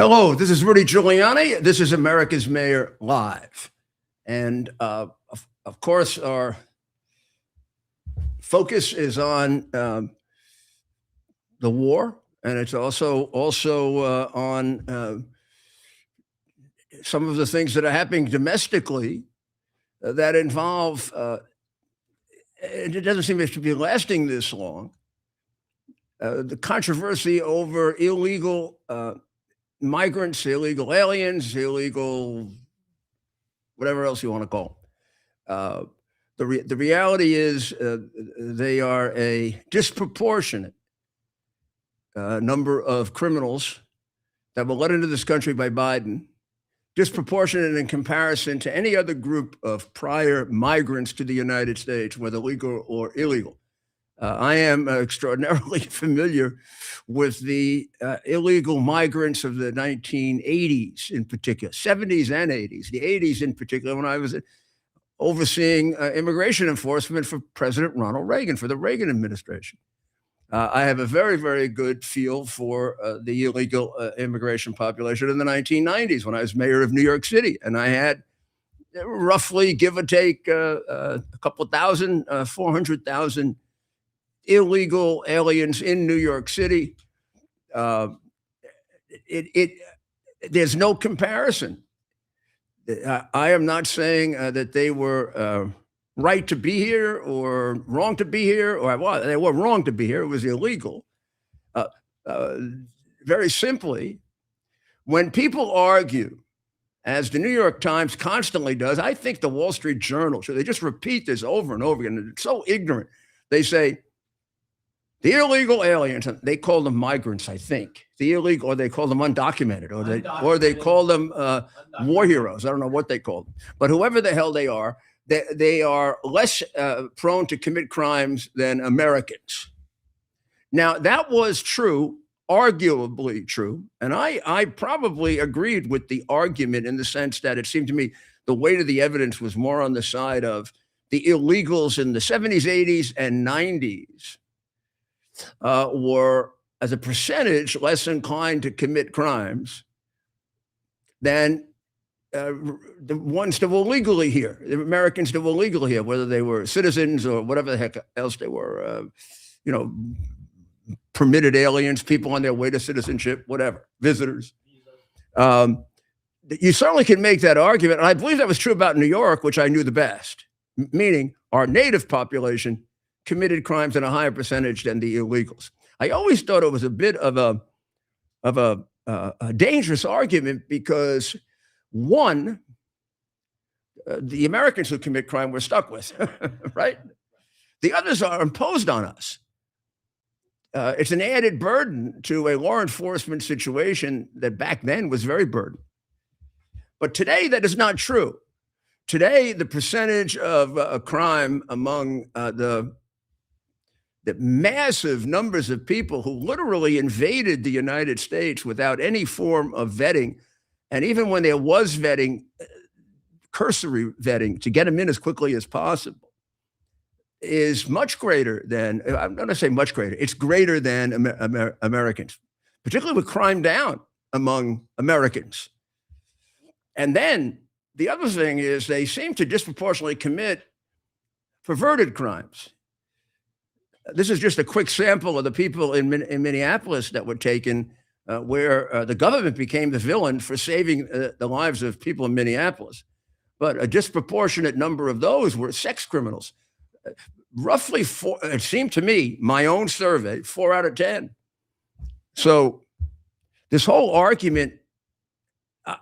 Hello, this is Rudy Giuliani. This is America's Mayor Live. And of course, our focus is on the war, and it's also on some of the things that are happening domestically that involve, and it doesn't seem to be lasting this long, the controversy over illegal migrants, illegal aliens, illegal whatever else you want to call them. The reality is they are a disproportionate number of criminals that were let into this country by Biden, disproportionate in comparison to any other group of prior migrants to the United States, whether legal or illegal. I am extraordinarily familiar with the illegal migrants of the 1980s in particular, 70s and 80s, the 80s in particular, when I was overseeing immigration enforcement for President Ronald Reagan, for the Reagan administration. I have a very, very good feel for the illegal immigration population in the 1990s when I was mayor of New York City. And I had roughly, give or take, a couple thousand, 400,000 illegal aliens in New York City. There's no comparison. I am not saying that they were right to be here or wrong to be here, or well, they were wrong to be here. It was illegal. Very simply, when people argue, as the New York Times constantly does, I think the Wall Street Journal, so they just repeat this over and over again. And it's so ignorant. They say, the illegal aliens, they call them migrants, I think. The illegal, or they call them undocumented, or they call them war heroes. I don't know what they call them. But whoever the hell they are less prone to commit crimes than Americans. Now, that was true, arguably true. And I probably agreed with the argument in the sense that it seemed to me the weight of the evidence was more on the side of the illegals in the 70s, 80s, and 90s. Were, as a percentage, less inclined to commit crimes than the ones that were legally here, the Americans that were legally here, whether they were citizens or whatever the heck else they were, permitted aliens, people on their way to citizenship, whatever, visitors. You certainly can make that argument. And I believe that was true about New York, which I knew the best, meaning our native population committed crimes in a higher percentage than the illegals. I always thought it was a bit of a dangerous argument because, one, the Americans who commit crime we're stuck with, right? The others are imposed on us. It's an added burden to a law enforcement situation that back then was very burdened. But today, that is not true. Today, the percentage of crime among the massive numbers of people who literally invaded the United States without any form of vetting, and even when there was vetting, cursory vetting to get them in as quickly as possible, is much greater than, I'm not going to say much greater, it's greater than Americans, particularly with crime down among Americans. And then the other thing is they seem to disproportionately commit perverted crimes. This is just a quick sample of the people in Minneapolis that were taken where the government became the villain for saving the lives of people in Minneapolis. But a disproportionate number of those were sex criminals. Roughly four, it seemed to me, my own survey, 4 out of 10. So this whole argument,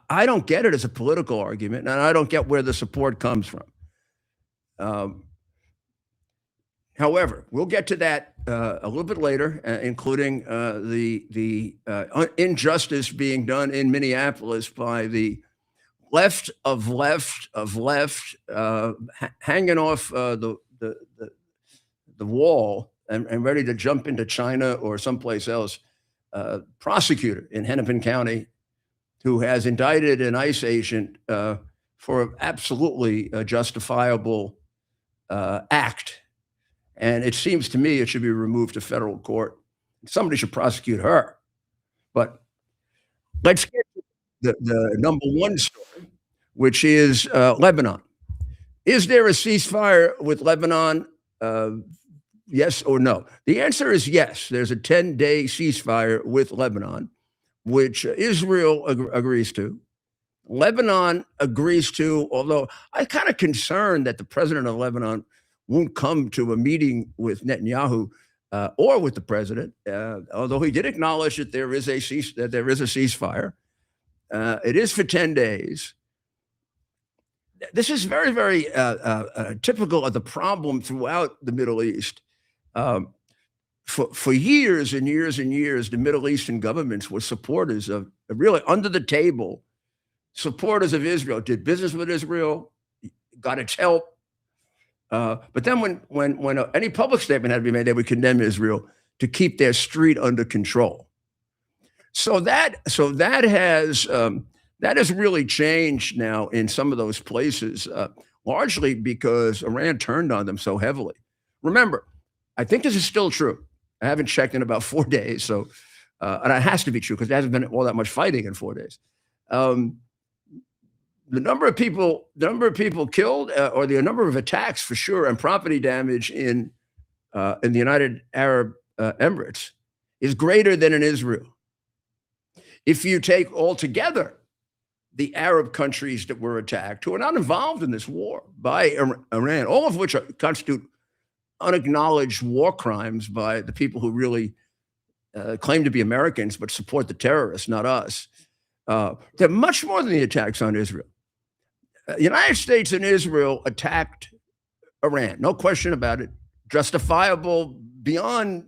I don't get it as a political argument, and I don't get where the support comes from. However, we'll get to that a little bit later, including the injustice being done in Minneapolis by the left, hanging off the wall and ready to jump into China or someplace else. Prosecutor in Hennepin County who has indicted an ICE agent for absolutely justifiable act. And it seems to me it should be removed to federal court. Somebody should prosecute her. But let's get the number one story, which is Lebanon. Is there a ceasefire with Lebanon? Yes or no? The answer is yes. There's a 10-day ceasefire with Lebanon, which Israel agrees to. Lebanon agrees to, although I'm kind of concerned that the president of Lebanon won't come to a meeting with Netanyahu or with the president, although he did acknowledge that there is a ceasefire. It is for 10 days. This is very, very typical of the problem throughout the Middle East. For years and years and years, the Middle Eastern governments were supporters of really under the table supporters of Israel, did business with Israel, got its help. But then when any public statement had to be made, they would condemn Israel to keep their street under control. So that has really changed now in some of those places, largely because Iran turned on them so heavily. Remember, I think this is still true. I haven't checked in about 4 days, so and it has to be true because there hasn't been all that much fighting in 4 days. The number of people killed, or the number of attacks for sure, and property damage in the United Arab Emirates is greater than in Israel. If you take altogether the Arab countries that were attacked, who are not involved in this war by Iran, all of which constitute unacknowledged war crimes by the people who really claim to be Americans but support the terrorists, not us. They're much more than the attacks on Israel. The United States and Israel attacked Iran, no question about it, justifiable beyond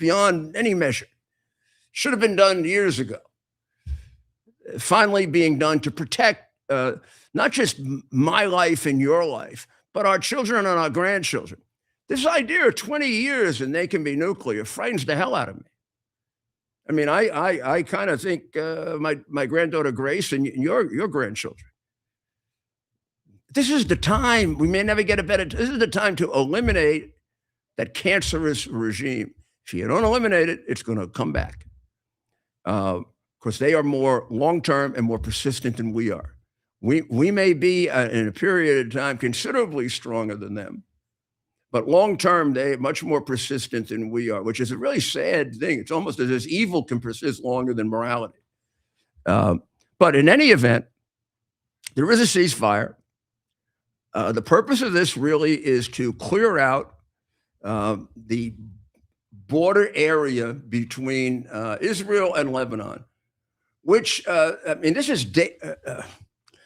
any measure. Should have been done years ago. Finally being done to protect not just my life and your life, but our children and our grandchildren. This idea of 20 years and they can be nuclear frightens the hell out of me. I mean, I kind of think my granddaughter Grace and your grandchildren. This is the time, we may never get a better, this is the time to eliminate that cancerous regime. If you don't eliminate it, it's going to come back. Because they are more long-term and more persistent than we are. We may be in a period of time considerably stronger than them, but long-term, they're much more persistent than we are, which is a really sad thing. It's almost as if evil can persist longer than morality. But in any event, there is a ceasefire. The purpose of this really is to clear out the border area between Israel and Lebanon, which, I mean, this is,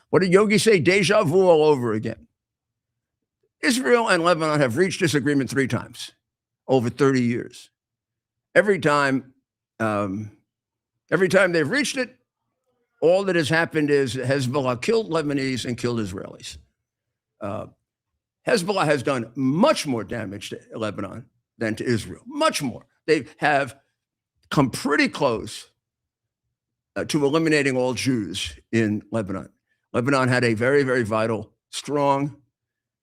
what did Yogi say? Deja vu all over again. Israel and Lebanon have reached this agreement 3 times over 30 years. Every time they've reached it, all that has happened is Hezbollah killed Lebanese and killed Israelis. Hezbollah has done much more damage to Lebanon than to Israel, much more. They have come pretty close to eliminating all Jews in Lebanon. Lebanon had a very, very vital, strong,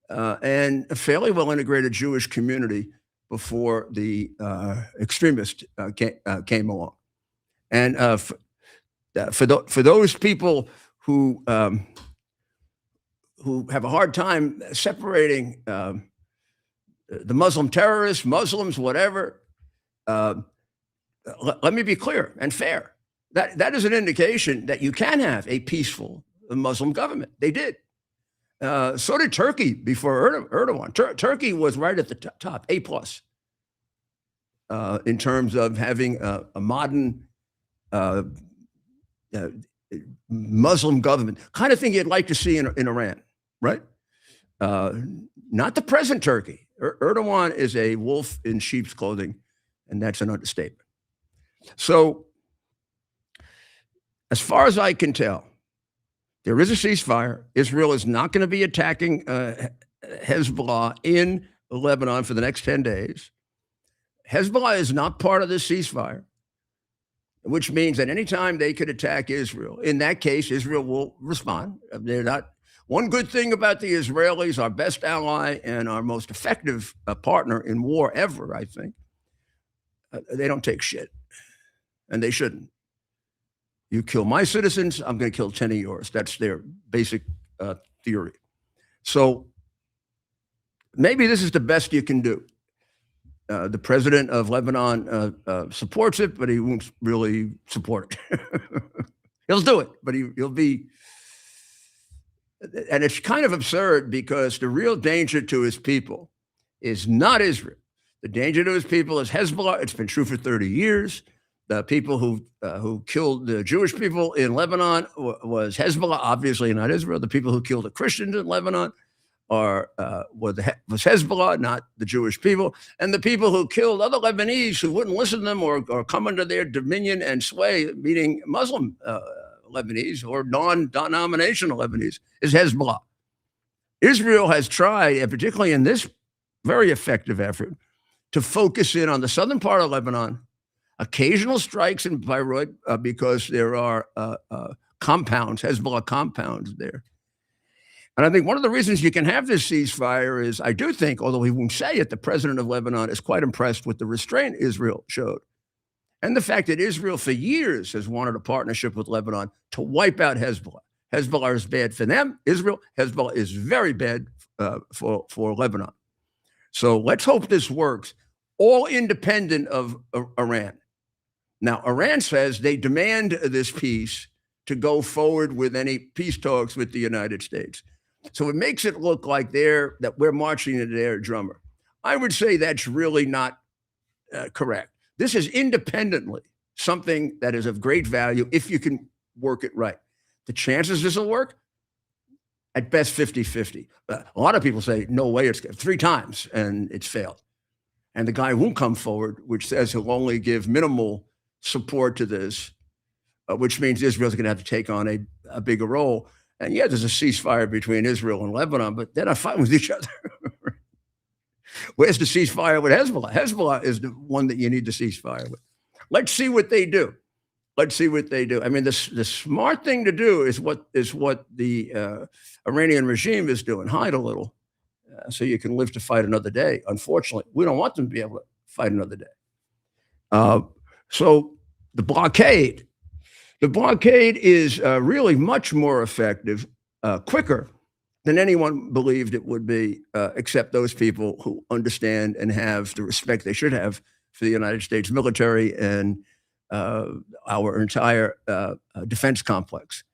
and a fairly well-integrated Jewish community before the extremists came along. And for those people who have a hard time separating the Muslim terrorists, Muslims, whatever, let me be clear and fair. That is an indication that you can have a peaceful Muslim government. They did. So did Turkey before Erdogan. Turkey was right at the top, A+, in terms of having a modern Muslim government, kind of thing you'd like to see in Iran, right? Not the present Turkey. Erdogan is a wolf in sheep's clothing, and that's an understatement. So, as far as I can tell, there is a ceasefire. Israel is not going to be attacking Hezbollah in Lebanon for the next 10 days. Hezbollah is not part of this ceasefire, which means that anytime they could attack Israel, in that case, Israel will respond. They're not. One good thing about the Israelis, our best ally and our most effective partner in war ever, I think, they don't take shit, and they shouldn't. You kill my citizens, I'm going to kill 10 of yours. That's their basic theory. So maybe this is the best you can do. The president of Lebanon supports it, but he won't really support it. He'll do it, but he'll be. And it's kind of absurd because the real danger to his people is not Israel. The danger to his people is Hezbollah. It's been true for 30 years. The people who killed the Jewish people in Lebanon was Hezbollah, obviously not Israel. The people who killed the Christians in Lebanon was Hezbollah, not the Jewish people. And the people who killed other Lebanese who wouldn't listen to them or come under their dominion and sway, meaning Muslim Lebanese or non-denominational Lebanese, is Hezbollah. Israel has tried, and particularly in this very effective effort, to focus in on the southern part of Lebanon, occasional strikes in Beirut because there are compounds, Hezbollah compounds there. And I think one of the reasons you can have this ceasefire is, I do think, although he won't say it, the president of Lebanon is quite impressed with the restraint Israel showed. And the fact that Israel for years has wanted a partnership with Lebanon to wipe out Hezbollah. Hezbollah is bad for them, Israel. Hezbollah is very bad for Lebanon. So let's hope this works, all independent of Iran. Now, Iran says they demand this peace to go forward with any peace talks with the United States. So it makes it look like that we're marching to their drummer. I would say that's really not correct. This is independently something that is of great value if you can work it right. The chances this will work, at best 50-50. A lot of people say, no way, it's 3 times, and it's failed. And the guy won't come forward, which says he'll only give minimal support to this, which means Israel's going to have to take on a bigger role. And yeah, there's a ceasefire between Israel and Lebanon, but they're not fighting with each other. Where's the ceasefire with Hezbollah? Hezbollah is the one that you need to ceasefire with. Let's see what they do. Let's see what they do. I mean, the smart thing to do is what the Iranian regime is doing. Hide a little so you can live to fight another day. Unfortunately, we don't want them to be able to fight another day. So the blockade is really much more effective, quicker than anyone believed it would be, except those people who understand and have the respect they should have for the United States military and our entire defense complex.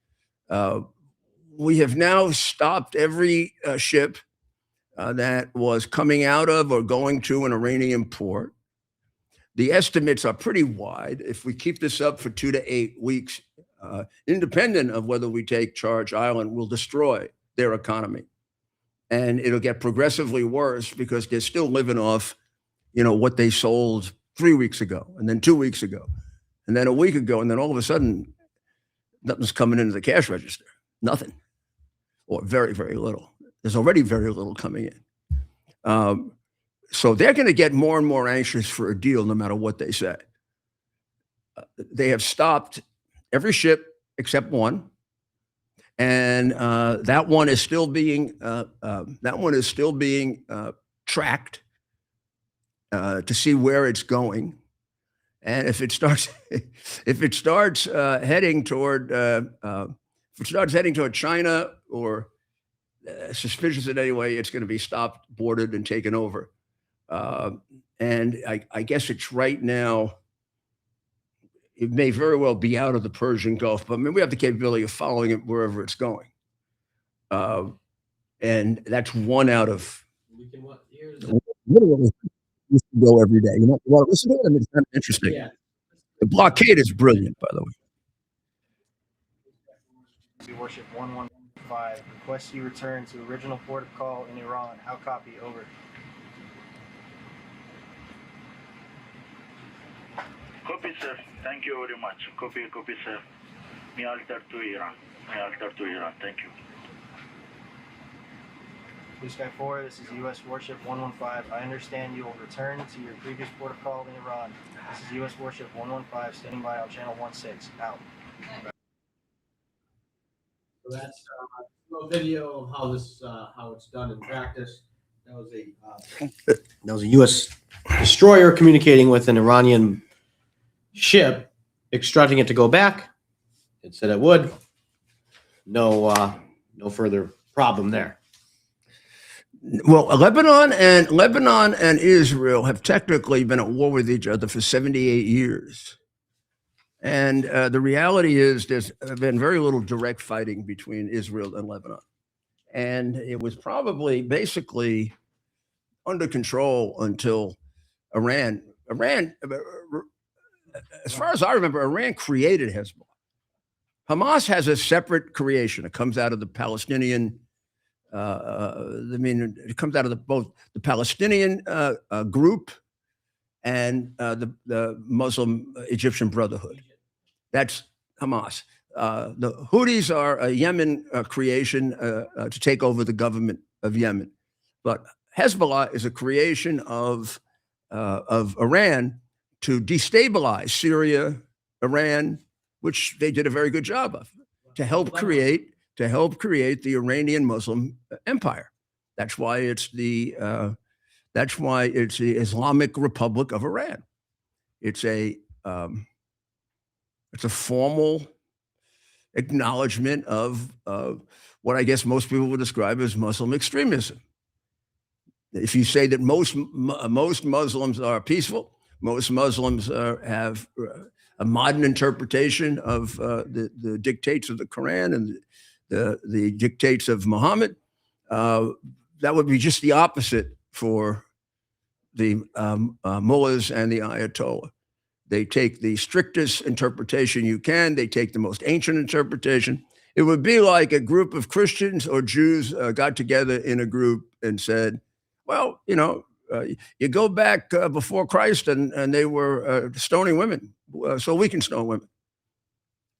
We have now stopped every ship that was coming out of or going to an Iranian port. The estimates are pretty wide. If we keep this up for 2 to 8 weeks, independent of whether we take charge island, we'll destroy their economy. And it'll get progressively worse because they're still living off, what they sold 3 weeks ago, and then 2 weeks ago, and then a week ago, and then all of a sudden, nothing's coming into the cash register. Nothing. Or very, very little. There's already very little coming in. So they're going to get more and more anxious for a deal no matter what they say. They have stopped every ship except one. And that one is still being tracked to see where it's going. And if it starts heading toward China or suspicious in any way, it's going to be stopped, boarded, and taken over. And I guess it's right now. It may very well be out of the Persian Gulf, but I mean, we have the capability of following it wherever it's going. And that's one out of. Literally, used to go every day. You want to listen to it? I mean, it's kind of interesting. Yeah. The blockade is brilliant, by the way. Worship 115 requests you return to original port of call in Iran. How copy? Over. Copy, sir. Thank you very much. Copy, sir. Me alter to Iran. Thank you. Blue Sky 4, this is U.S. Warship 115. I understand you will return to your previous port of call in Iran. This is U.S. Warship 115, standing by on channel 16. Out. So that's a video of how it's done in practice. That was a U.S. destroyer communicating with an Iranian ship, instructing it to go back. it said it would. No further problem there. Well, Lebanon and Israel have technically been at war with each other for 78 years. And the reality is there's been very little direct fighting between Israel and Lebanon. And it was probably basically under control until Iran, as far as I remember, Iran created Hezbollah. Hamas has a separate creation. It comes out of the Palestinian, it comes out of both the Palestinian group and the Muslim Egyptian Brotherhood. That's Hamas. The Houthis are a Yemen creation to take over the government of Yemen. But Hezbollah is a creation of Iran to destabilize Syria, Iran, which they did a very good job of, to help create the Iranian Muslim empire. That's why it's the Islamic Republic of Iran. It's a formal acknowledgement of what I guess most people would describe as Muslim extremism. If you say that most Muslims are peaceful, most Muslims have a modern interpretation of the dictates of the Quran and the dictates of Muhammad, that would be just the opposite for the mullahs and the Ayatollah. They take the strictest interpretation you can. They take the most ancient interpretation. It would be like a group of Christians or Jews got together in a group and said, well, you go back before Christ and they were stoning women, so we can stone women.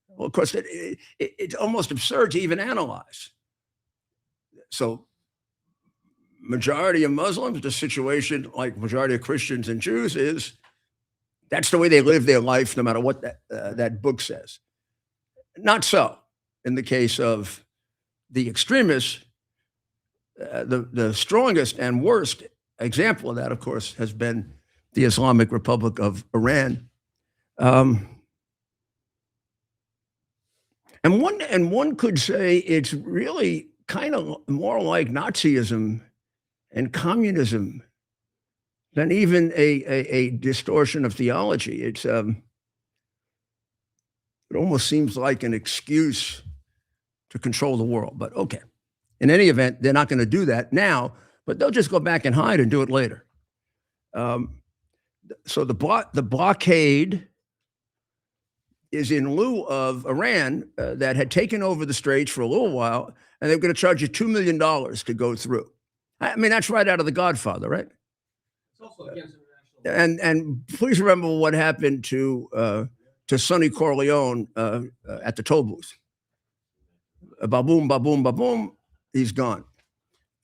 Well, of course, it's almost absurd to even analyze. So majority of Muslims, the situation like majority of Christians and Jews is that's the way they live their life, no matter what that book says. Not so in the case of the extremists. The strongest and worst example of that, of course, has been the Islamic Republic of Iran. And one could say it's really kind of more like Nazism and communism than even a distortion of theology. It almost seems like an excuse to control the world, but okay. In any event, they're not going to do that now, but they'll just go back and hide and do it later. So the blockade is in lieu of Iran that had taken over the Straits for a little while, and they're going to charge you $2 million to go through. I mean, that's right out of The Godfather, right? It's also against international. And please remember what happened to Sonny Corleone at the toll booth. Ba-boom, ba-boom, ba-boom. He's gone.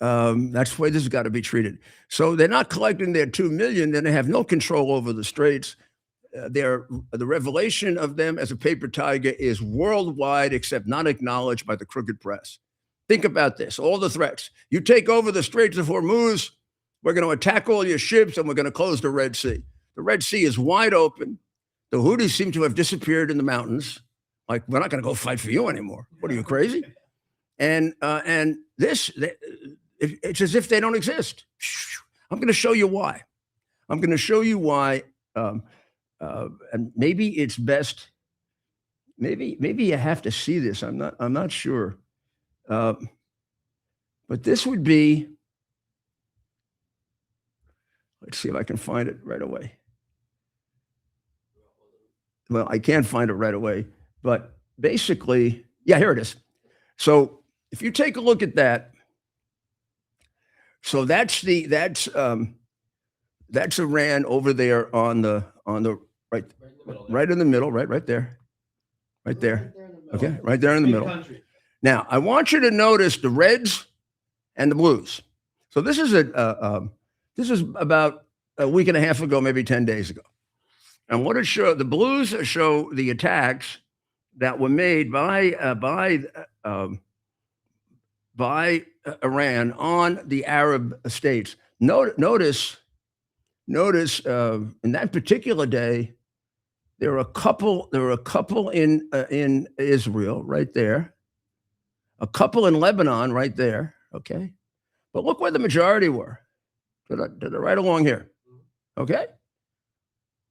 That's the way this has got to be treated. So they're not collecting their $2 million, then they have no control over the Straits. The revelation of them as a paper tiger is worldwide, except not acknowledged by the crooked press. Think about this, all the threats. You take over the Straits of Hormuz, we're going to attack all your ships and we're going to close the Red Sea. The Red Sea is wide open. The Houthis seem to have disappeared in the mountains. Like, we're not going to go fight for you anymore. What are you, crazy? And this, it's as if they don't exist. I'm going to show you why. I'm going to show you why. And maybe it's best. Maybe you have to see this. I'm not sure. But this would be. Let's see if I can find it right away. Well, I can't find it right away. But basically, yeah, here it is. So if you take a look at that, so that's Iran over there on the right in the middle, right there. Okay, right there in the middle. Now I want you to notice the reds and the blues. So this is about a week and a half ago, maybe 10 days ago. And what it showed, the blues show the attacks that were made by Iran on the Arab states. Notice in that particular day, There are a couple. There are a couple in Israel, right there. A couple in Lebanon, right there. Okay, but look where the majority were. To the right along here. Okay,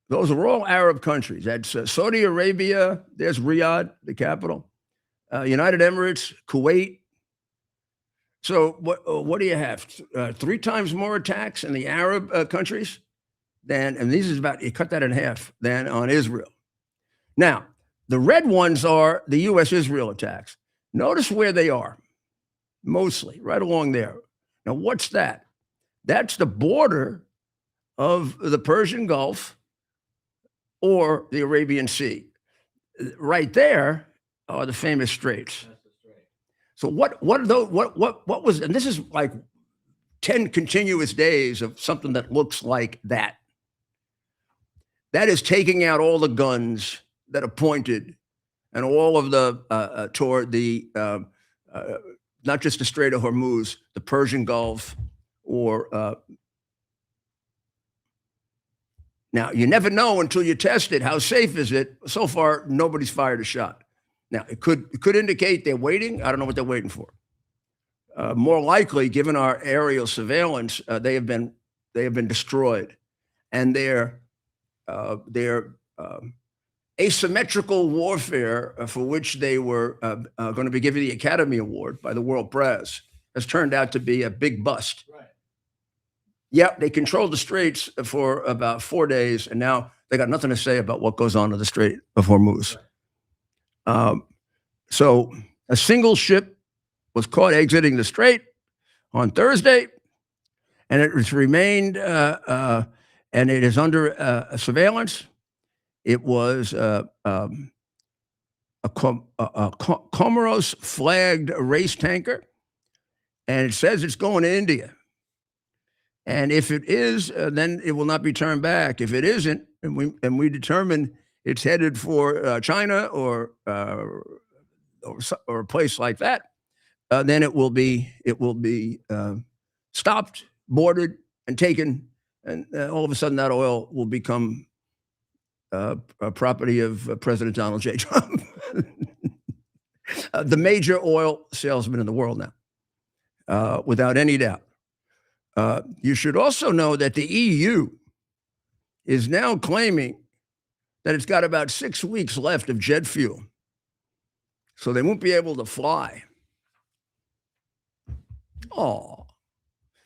those are all Arab countries. That's Saudi Arabia. There's Riyadh, the capital. United Emirates, Kuwait. So what do you have? 3 times more attacks in the Arab countries than, and these is about, you cut that in half, than on Israel. Now, the red ones are the U.S.-Israel attacks. Notice where they are, mostly, right along there. Now, what's that? That's the border of the Persian Gulf or the Arabian Sea. Right there are the famous straits. So what was, and this is like 10 continuous days of something that looks like that. That is taking out all the guns that are pointed and all of the toward the not just the Strait of Hormuz, the Persian Gulf, or now you never know until you test it. How safe is it? So far, nobody's fired a shot. Now it could indicate they're waiting. I don't know what they're waiting for. More likely, given our aerial surveillance, they have been destroyed, and their asymmetrical warfare, for which they were going to be given the Academy Award by the world press, has turned out to be a big bust. Right. Yeah, they controlled the straits for about 4 days, and now they got nothing to say about what goes on in the Strait of Hormuz. Right. So a single ship was caught exiting the strait on Thursday, and it has remained, and it is under surveillance. It was a Comoros flagged race tanker, and it says it's going to India. And if it is, then it will not be turned back. If it isn't, and we determine it's headed for China or a place like that, then it will be stopped, boarded, and taken, and all of a sudden that oil will become a property of President Donald J. Trump, the major oil salesman in the world now, without any doubt. You should also know that the EU is now claiming that it's got about 6 weeks left of jet fuel, so they won't be able to fly. Oh,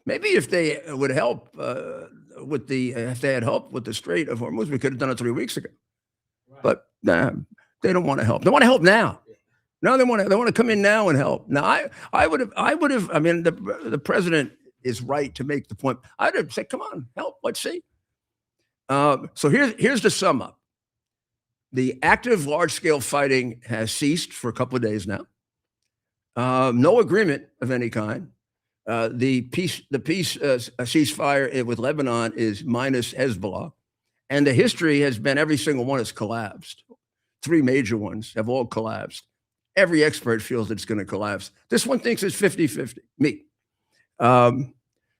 maybe if they would help if they had help with the Strait of Hormuz, we could have done it 3 weeks ago. Right. But they don't want to help. They want to help now. No, they want to come in now and help. Now, I would have. I mean, the president is right to make the point. I'd have said, "Come on, help. Let's see." So here's the sum up. The active large-scale fighting has ceased for a couple of days now. No agreement of any kind. The peace ceasefire with Lebanon is minus Hezbollah, and the history has been every single one has collapsed. 3 major ones have all collapsed. Every expert feels it's going to collapse. This one thinks it's 50-50. Me.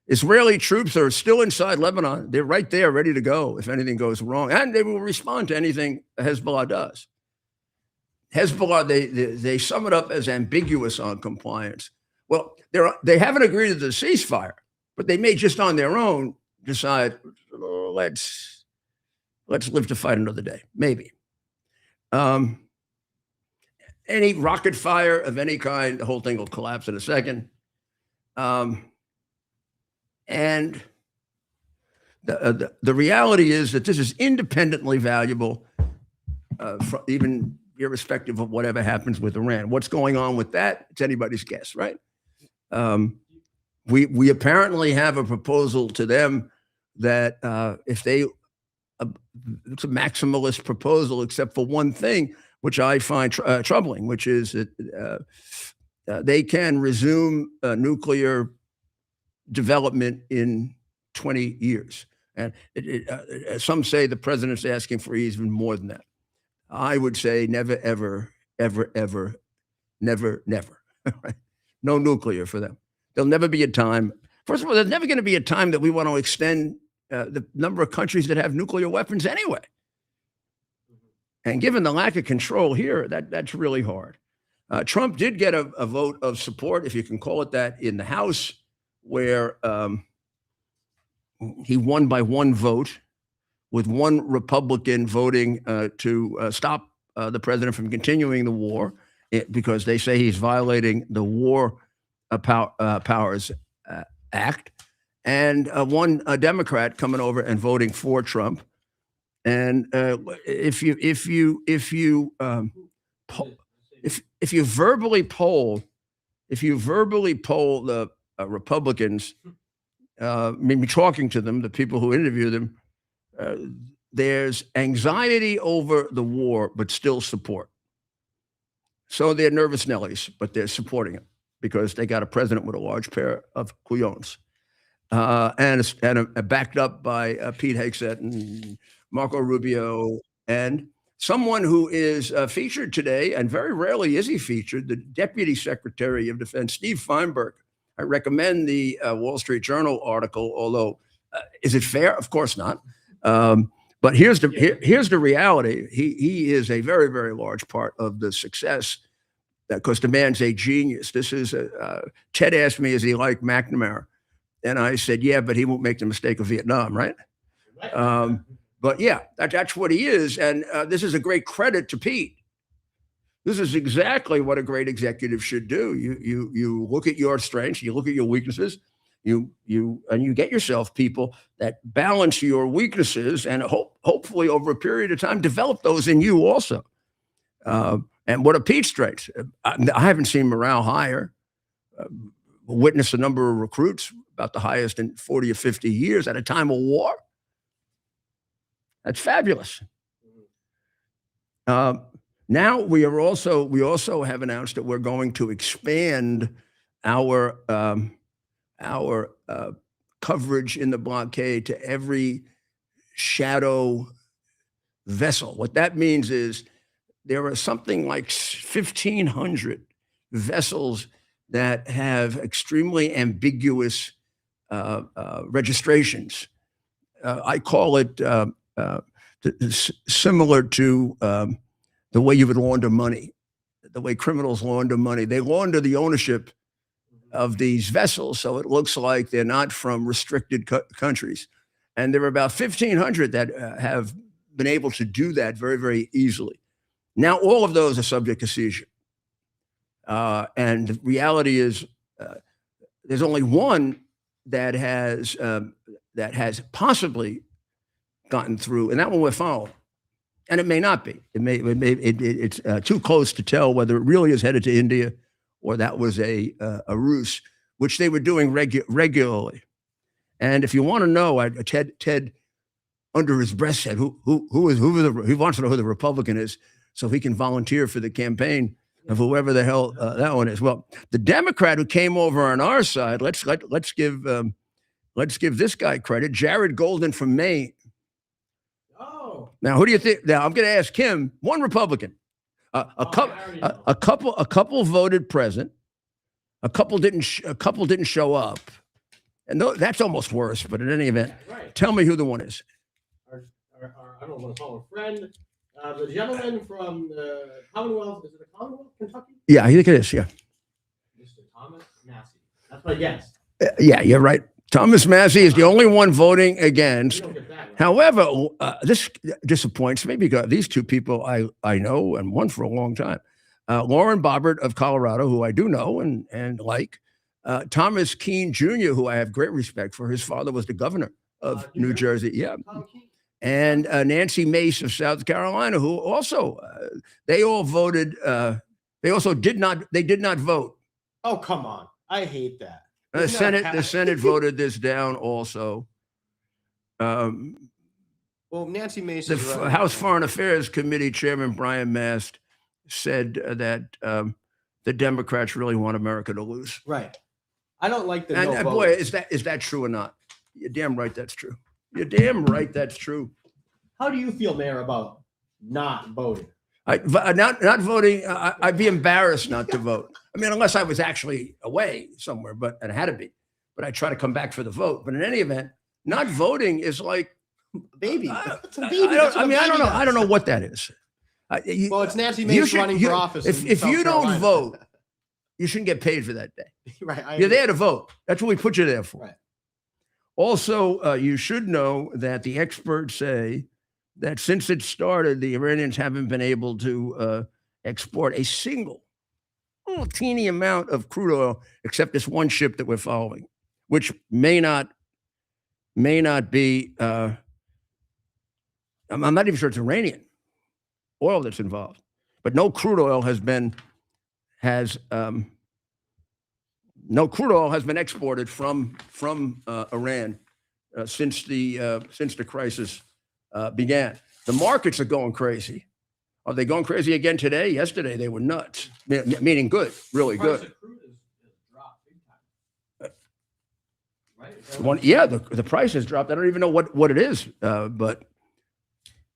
Israeli troops are still inside Lebanon. They're right there, ready to go if anything goes wrong, and they will respond to anything Hezbollah does. Hezbollah, they sum it up as ambiguous on compliance. Well, they haven't agreed to the ceasefire, but they may just on their own decide, let's live to fight another day, maybe. Any rocket fire of any kind, the whole thing will collapse in a second. And the reality is that this is independently valuable, even irrespective of whatever happens with Iran. What's going on with that? It's anybody's guess, right? We apparently have a proposal to them that if they, it's a maximalist proposal, except for one thing, which I find troubling, which is that they can resume nuclear development in 20 years. And some say the president's asking for even more than that. I would say never, ever, ever, ever, never, never. Right? No nuclear for them. There'll never be a time. First of all, there's never going to be a time that we want to extend the number of countries that have nuclear weapons anyway. And given the lack of control here, that's really hard. Trump did get a vote of support, if you can call it that, in the House, where he won by one vote, with one Republican voting to stop the president from continuing the war because they say he's violating the War Powers Act, and one Democrat coming over and voting for Trump. And if you verbally poll the Republicans, maybe talking to them, the people who interview them, there's anxiety over the war, but still support. So they're nervous Nellies, but they're supporting him because they got a president with a large pair of cojones, and backed up by Pete Hegseth and Marco Rubio, and someone who is featured today, and very rarely is he featured, the Deputy Secretary of Defense, Steve Feinberg. I recommend the Wall Street Journal article, although is it fair? Of course not. But here's the reality. He is a very, very large part of the success, because the man's a genius. This is Ted asked me, is he like McNamara? And I said, yeah, but he won't make the mistake of Vietnam, right? But yeah, that's what he is. And this is a great credit to Pete. This is exactly what a great executive should do. You look at your strengths, you look at your weaknesses, and you get yourself people that balance your weaknesses, and hopefully over a period of time develop those in you also. And what are Pete's strengths? I haven't seen morale higher. Witnessed a number of recruits, about the highest in 40 or 50 years at a time of war. That's fabulous. Now we also have announced that we're going to expand our coverage in the blockade to every shadow vessel. What that means is there are something like 1,500 vessels that have extremely ambiguous registrations. I call it similar to the way you would launder money, the way criminals launder money. They launder the ownership of these vessels, so it looks like they're not from restricted countries. And there are about 1,500 that have been able to do that very, very easily. Now, all of those are subject to seizure. And the reality is there's only one that has possibly gotten through, and that one we're following. And it may not be. It's too close to tell whether it really is headed to India or that was a ruse, which they were doing regularly. And if you want to know, Ted under his breath said, he wants to know who the Republican is so he can volunteer for the campaign of whoever the hell that one is. Well, the Democrat who came over on our side, let's give this guy credit, Jared Golden from Maine. Oh. Now, who do you think? Now, I'm going to ask him. One Republican, a couple voted present, a couple didn't show up, and that's almost worse. But in any event, right. Tell me who the one is. I don't want to call him a friend. The gentleman from the Commonwealth, is it the Commonwealth, Kentucky? Yeah, I think it is. Yeah. Mr. Thomas Massey. That's my guess. Yeah, you're right. Thomas Massey is the only one voting against. Right. However, this disappoints me because these two people I know, and one for a long time. Lauren Boebert of Colorado, who I do know and like. Thomas Keene Jr., who I have great respect for. His father was the governor of New Jersey. Yeah. And Nancy Mace of South Carolina, who also, they all voted. They also did not vote. Oh, come on. I hate that. The Senate voted this down also. Well, Nancy Mace, the House Foreign Affairs Committee Chairman Brian Mast said that the Democrats really want America to lose. Right. I don't like the and no boy, vote. is that true or not? You're damn right that's true. You're damn right that's true. How do you feel, Mayor, about not voting? Not voting. I'd be embarrassed not to vote. I mean, unless I was actually away somewhere, and it had to be. But I try to come back for the vote. But in any event, not voting is like Baby. I don't know what that is. Well, it's Nancy you Mace should- running you- for office. If in South you don't Carolina. vote, you shouldn't get paid for that day. Right. I You're agree. there to vote. That's what we put you there for. Right. Also, you should know that the experts say that since it started, the Iranians haven't been able to export a single little teeny amount of crude oil, except this one ship that we're following, which may not be. I'm not even sure it's Iranian oil that's involved, but no crude oil has been exported from Iran since the crisis began. The markets are going crazy. Are they going crazy again today? Yesterday they were nuts, meaning good, really Price good. of crude has dropped big time. Right? The price has dropped. I don't even know what it is, but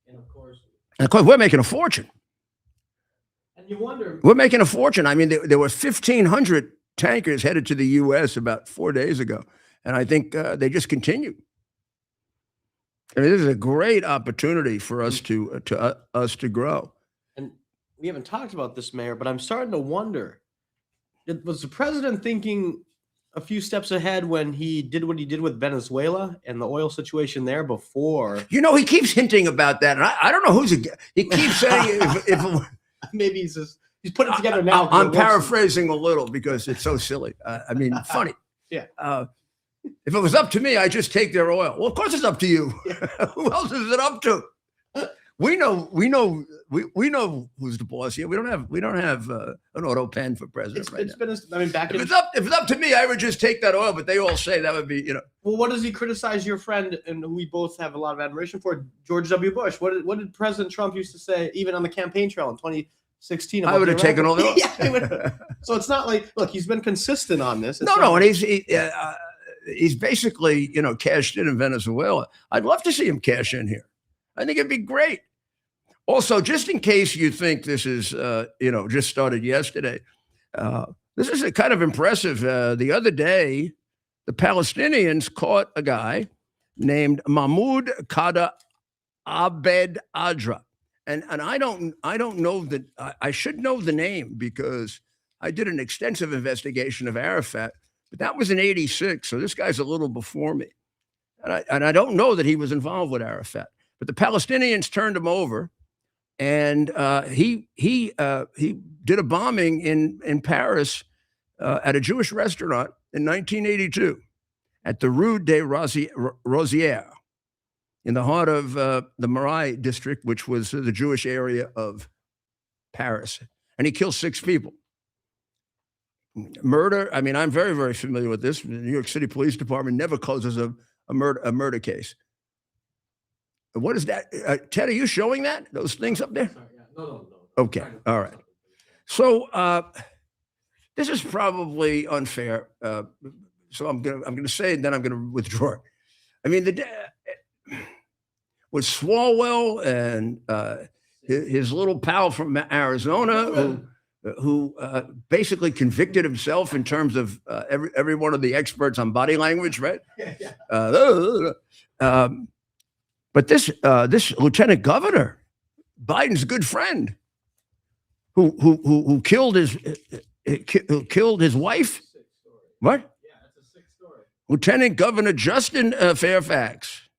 And of course, we're making a fortune. and you wonder. We're making a fortune. I mean, there were 1,500 tankers headed to the U.S. about 4 days ago, and I think they just continue. I mean, this is a great opportunity for us to grow. And we haven't talked about this, Mayor, but I'm starting to wonder, was the president thinking a few steps ahead when he did what he did with Venezuela and the oil situation there before? You know, he keeps hinting about that, and I don't know who's he keeps saying if Maybe he's putting it together now. 'cause it I'm works. paraphrasing a little because it's so silly. I mean, funny. Yeah. If it was up to me, I'd just take their oil. Well, of course it's up to you. Who else is it up to? We know who's the boss here. We don't have an auto pen for president right now. Back If it's up to me, I would just take that oil. But they all say that would be, Well, what does he criticize your friend and who we both have a lot of admiration for, George W. Bush? What did President Trump used to say, even on the campaign trail in 2016? I would have taken all the oil. Yeah, he would've. So it's not like, look, he's been consistent on this. It's No, not- and he's basically cashed in Venezuela. I'd love to see him cash in here. I think it'd be great. Also, just in case you think this is just started yesterday, this is a kind of impressive. The other day, the Palestinians caught a guy named Mahmoud Qada Abed Adra, and I don't know that I should know the name because I did an extensive investigation of Arafat. But that was in '86, so this guy's a little before me, and I don't know that he was involved with Arafat. But the Palestinians turned him over, and he did a bombing in Paris at a Jewish restaurant in 1982 at the Rue des Rosières in the heart of the Marais district, which was the Jewish area of Paris, and he killed 6 people. Murder. I mean, I'm very, very familiar with this. The New York City Police Department never closes a murder case. What is that? Ted, are you showing that? Those things up there? Sorry, yeah. No. Okay. All right. So this is probably unfair. So I'm gonna say it, and then I'm gonna withdraw. I mean, with Swalwell and his little pal from Arizona who basically convicted himself in terms of every one of the experts on body language, right? But this lieutenant governor, Biden's good friend, who killed his wife. What? Yeah, that's a sick story. Lieutenant Governor Justin Fairfax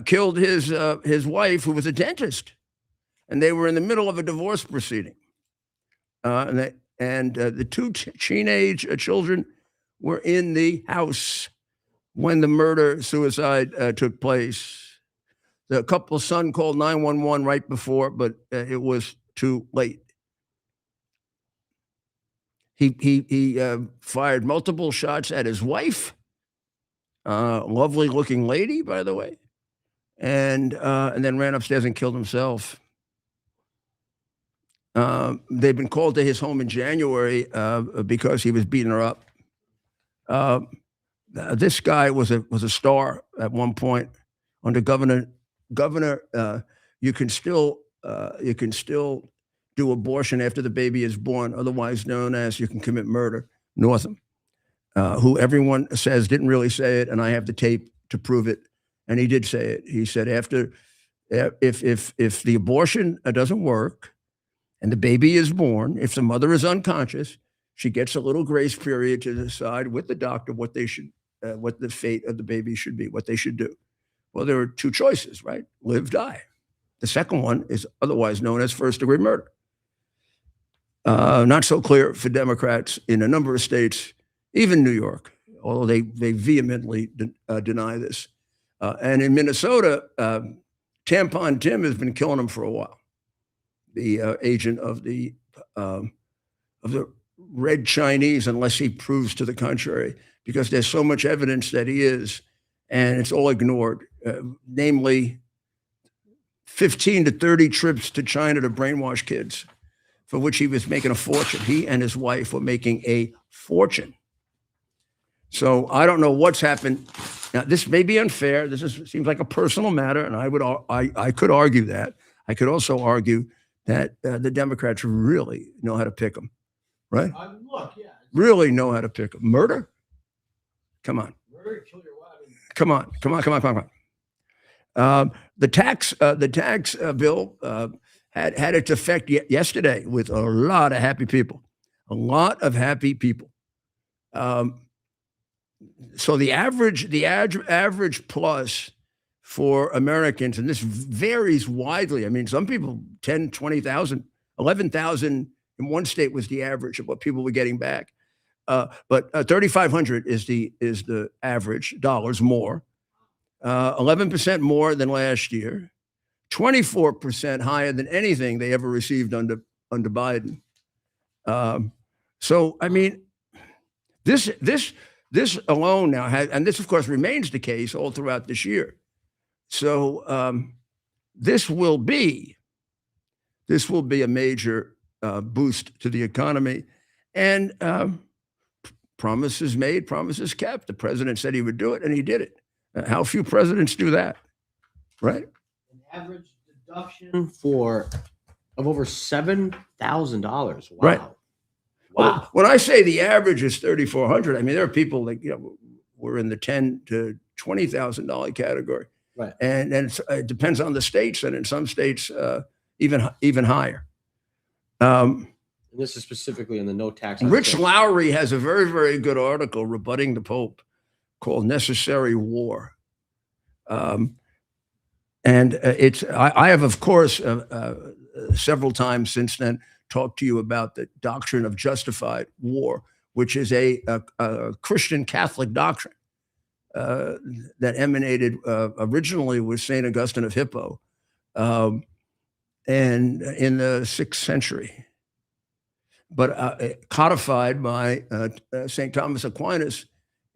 killed his wife, who was a dentist, and they were in the middle of a divorce proceeding. And the 2 teenage children were in the house when the murder-suicide took place. The couple's son called 911 right before, but it was too late. He fired multiple shots at his wife, lovely-looking lady, by the way, and then ran upstairs and killed himself. They've been called to his home in January because he was beating her up. This guy was a star at one point under Governor. You can still do abortion after the baby is born, otherwise known as you can commit murder. Northam, who everyone says didn't really say it, and I have the tape to prove it. And he did say it. He said after If the abortion doesn't work and the baby is born, if the mother is unconscious, she gets a little grace period to decide with the doctor what they should, what the fate of the baby should be, what they should do. Well, there are two choices, right? Live, die. The second one is otherwise known as first-degree murder. Not so clear for Democrats in a number of states, even New York, although they vehemently deny this. And in Minnesota, Tampon Tim has been killing them for a while. The agent of the Red Chinese, unless he proves to the contrary, because there's so much evidence that he is, and it's all ignored. Namely, 15 to 30 trips to China to brainwash kids, for which he was making a fortune. He and his wife were making a fortune. So I don't know what's happened. Now, this may be unfair. Seems like a personal matter, and I could argue that. I could also argue that the Democrats really know how to pick them, right? Look, yeah. Really know how to pick them. Murder? Come on. Murder, kill your wife. Come on. The tax bill had its effect yesterday with a lot of happy people. A lot of happy people. So the average plus for Americans, and this varies widely. I mean, some people 10, 20,000, 11,000 in one state was the average of what people were getting back. But 3,500 is the average dollars more, 11% more than last year, 24% higher than anything they ever received under Biden. So I mean, this alone now has, and this of course remains the case all throughout this year. So this will be a major boost to the economy, and promises made, promises kept. The president said he would do it, and he did it. How few presidents do that, right? An average deduction of over $7,000. Wow. Right. Wow. Well, when I say the average is 3,400, I mean there are people that we're in the $10,000 to $20,000 category, right? And it depends on the states, and in some states even higher. This is specifically in the no tax. Rich Lowry has a very, very good article rebutting the Pope called "Necessary War," and I have, of course, several times since then talked to you about the doctrine of justified war, which is a Christian Catholic doctrine that emanated originally with St. Augustine of Hippo, and in the 6th century, but codified by St. Thomas Aquinas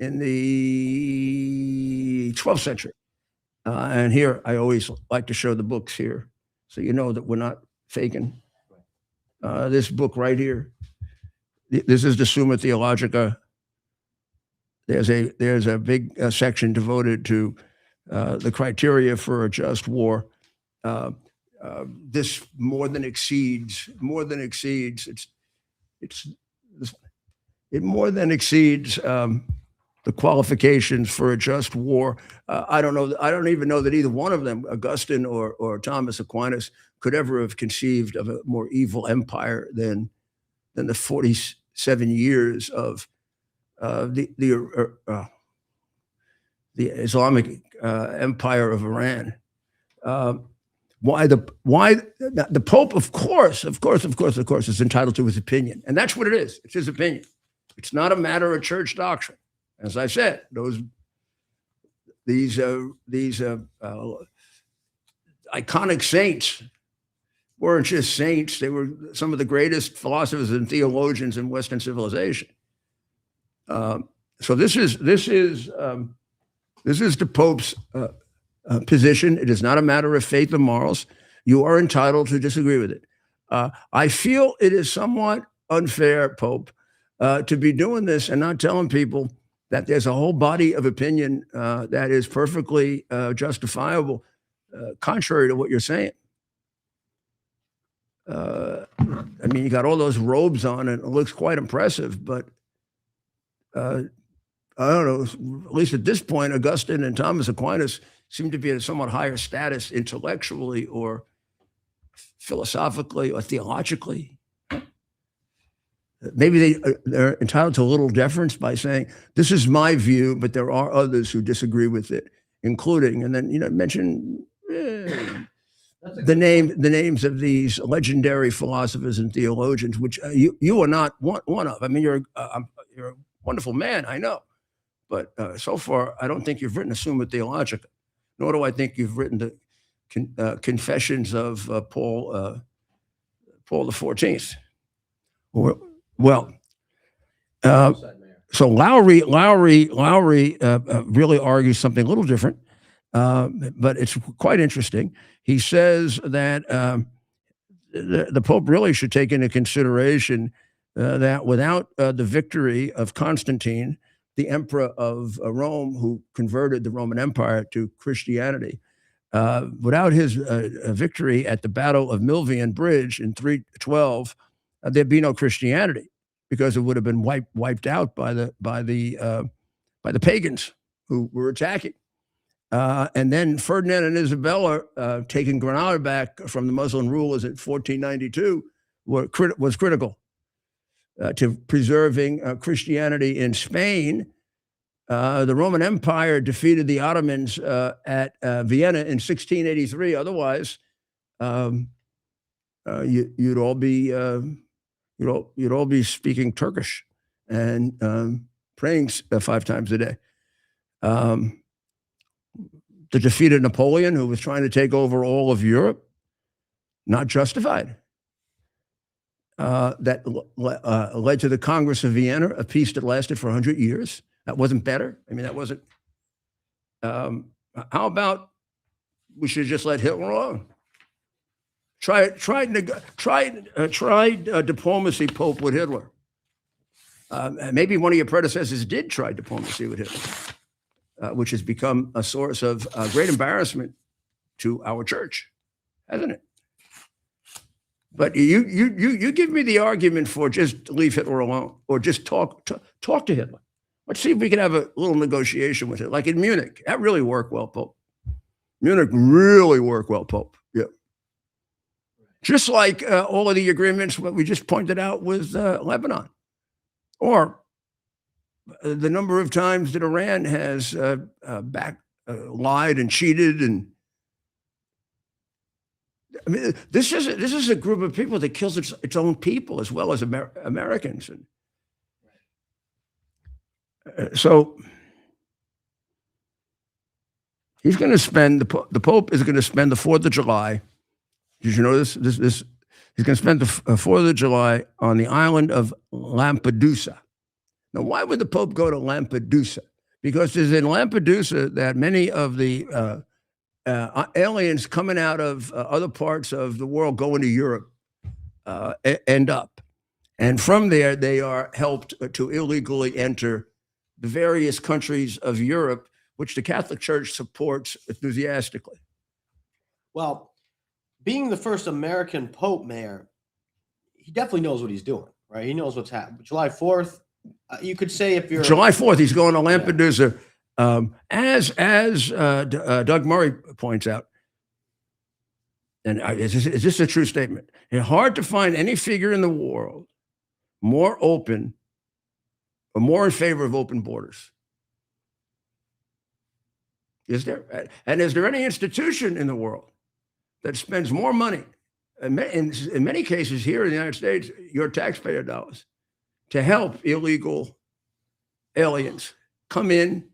in the 12th century. And here, I always like to show the books here, so you know that we're not faking. This book right here, this is the Summa Theologica. There's a big section devoted to the criteria for a just war. This more than exceeds. It more than exceeds the qualifications for a just war. I don't even know that either one of them, Augustine or Thomas Aquinas, could ever have conceived of a more evil empire than the 47 years of the Islamic empire of Iran. Why the Pope, of course, is entitled to his opinion, and that's what it is. It's his opinion. It's not a matter of church doctrine. As I said, these iconic saints weren't just saints; they were some of the greatest philosophers and theologians in Western civilization. So this is the Pope's position. It is not a matter of faith or morals. You are entitled to disagree with it. I feel it is somewhat unfair, Pope, to be doing this and not telling people that there's a whole body of opinion that is perfectly justifiable, contrary to what you're saying. I mean, you got all those robes on, and it looks quite impressive, but I don't know, at least at this point, Augustine and Thomas Aquinas seem to be at a somewhat higher status intellectually or philosophically or theologically. Maybe they're entitled to a little deference by saying, this is my view, but there are others who disagree with it, including, and then, mention the names of these legendary philosophers and theologians, which you are not one of. I mean, you're a wonderful man, I know, but so far, I don't think you've written a Summa Theologica, nor do I think you've written the Confessions of Paul the 14th. Well, so Lowry really argues something a little different, but it's quite interesting. He says that the Pope really should take into consideration that without the victory of Constantine, the emperor of Rome, who converted the Roman Empire to Christianity, without his victory at the Battle of Milvian Bridge in 312, there'd be no Christianity, because it would have been wiped out by the pagans who were attacking. And then Ferdinand and Isabella, taking Granada back from the Muslim rulers in 1492, was critical to preserving Christianity in Spain. The Roman Empire defeated the Ottomans at Vienna in 1683. Otherwise, you'd all be speaking Turkish and praying 5 times a day. The defeat of Napoleon, who was trying to take over all of Europe, not justified. That led to the Congress of Vienna, a peace that lasted for 100 years. That wasn't better. I mean, that wasn't. How about we should just let Hitler alone? Try diplomacy, Pope, with Hitler. Maybe one of your predecessors did try diplomacy with Hitler, which has become a source of great embarrassment to our church, hasn't it? But you give me the argument for just leave Hitler alone, or just talk to Hitler. Let's see if we can have a little negotiation with it, like in Munich. That really worked well, Pope. Munich really worked well, Pope. Yeah. Just like all of the agreements what we just pointed out with Lebanon, or the number of times that Iran has lied and cheated, and I mean, this is a group of people that kills its own people as well as Americans, and so he's going to spend the Pope is going to spend the 4th of July. Did you know this? He's going to spend the 4th of July on the island of Lampedusa. Now, why would the Pope go to Lampedusa? Because it's in Lampedusa that many of the aliens coming out of other parts of the world going to Europe end up. And from there, they are helped to illegally enter the various countries of Europe, which the Catholic Church supports enthusiastically. Well, being the first American Pope, Mayor, he definitely knows what he's doing, right? He knows what's happening. July 4th, you could say if you're... July 4th, he's going to Lampedusa. As Doug Murray points out, and is this a true statement? It's hard to find any figure in the world more open or more in favor of open borders. Is there? And is there any institution in the world that spends more money, in many cases here in the United States, your taxpayer dollars, to help illegal aliens come in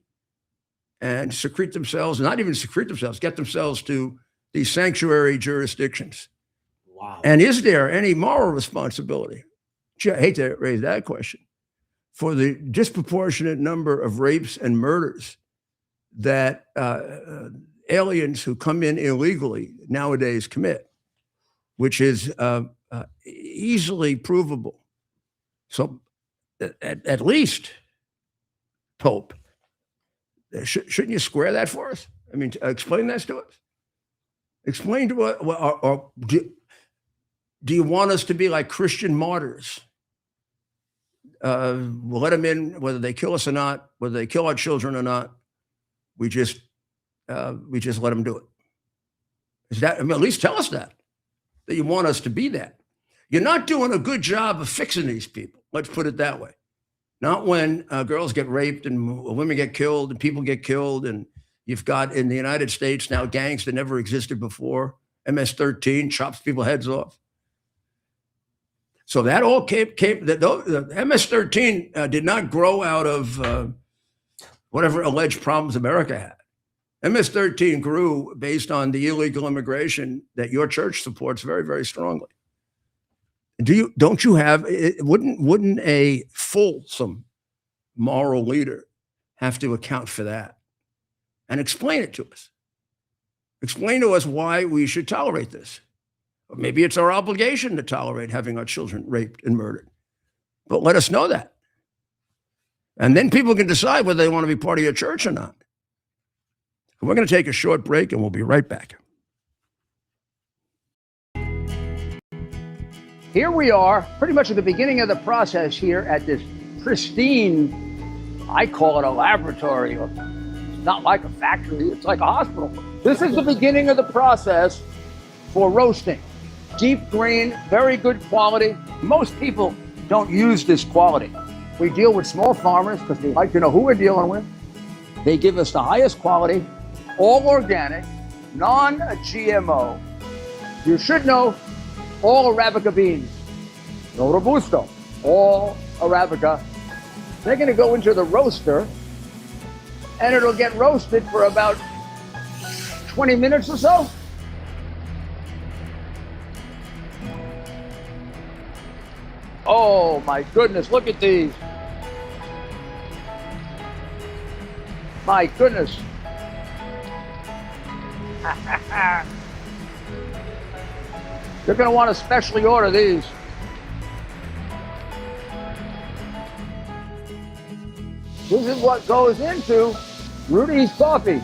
and secrete themselves, not even secrete themselves, get themselves to these sanctuary jurisdictions? Wow. And is there any moral responsibility? Gee, I hate to raise that question, for the disproportionate number of rapes and murders that aliens who come in illegally nowadays commit, which is easily provable. So at least, Pope, shouldn't you square that for us? I mean, explain that to us. Explain to us, or do you want us to be like Christian martyrs? We'll let them in, whether they kill us or not, whether they kill our children or not. We just we just let them do it. Is that, I mean, at least tell us that you want us to be that. You're not doing a good job of fixing these people. Let's put it that way. Not when girls get raped and women get killed and people get killed. And you've got in the United States now gangs that never existed before. MS-13 chops people's heads off. So that all came the MS-13 did not grow out of whatever alleged problems America had. MS-13 grew based on the illegal immigration that your church supports very, very strongly. Don't you have, wouldn't a fulsome moral leader have to account for that and explain it to us? Explain to us why we should tolerate this. Or maybe it's our obligation to tolerate having our children raped and murdered. But let us know that. And then people can decide whether they want to be part of your church or not. We're going to take a short break and we'll be right back. Here we are, pretty much at the beginning of the process here at this pristine, I call it a laboratory. It's not like a factory, it's like a hospital. This is the beginning of the process for roasting. Deep green, very good quality. Most people don't use this quality. We deal with small farmers because they like to know who we're dealing with. They give us the highest quality, all organic, non-GMO. You should know all Arabica beans, no Robusto, all Arabica. They're going to go into the roaster and it'll get roasted for about 20 minutes or so. Oh my goodness, look at these. My goodness. You're going to want to specially order these. This is what goes into Rudy's coffee.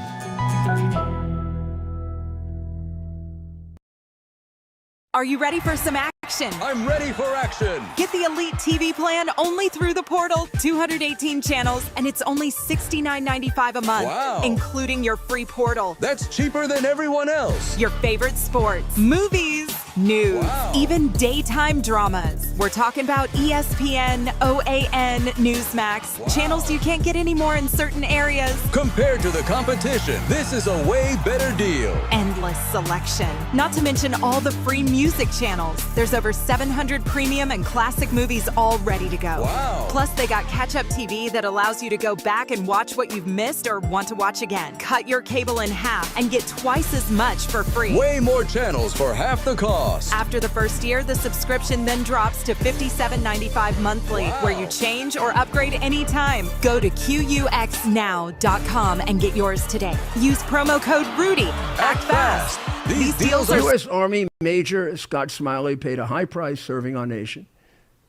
Are you ready for some action? I'm ready for action. Get the Elite TV plan only through the portal. 218 channels, and it's only $69.95 a month, Wow. including your free portal. That's cheaper than everyone else. Your favorite sports, movies, news, Wow. even daytime dramas. We're talking about ESPN, OAN, Newsmax, Wow. channels you can't get anymore in certain areas. Compared to the competition, this is a way better deal. Endless selection. Not to mention all the free music channels. There's over 700 premium and classic movies all ready to go. Wow. Plus, they got catch-up TV that allows you to go back and watch what you've missed or want to watch again. Cut your cable in half and get twice as much for free. Way more channels for half the cost. After the first year, the subscription then drops to $57.95 monthly, Wow. where you change or upgrade anytime. Go to QUXNow.com and get yours today. Use promo code RUDY. Act fast. These deals are U.S. Army Major Scott Smiley paid a high price serving our nation.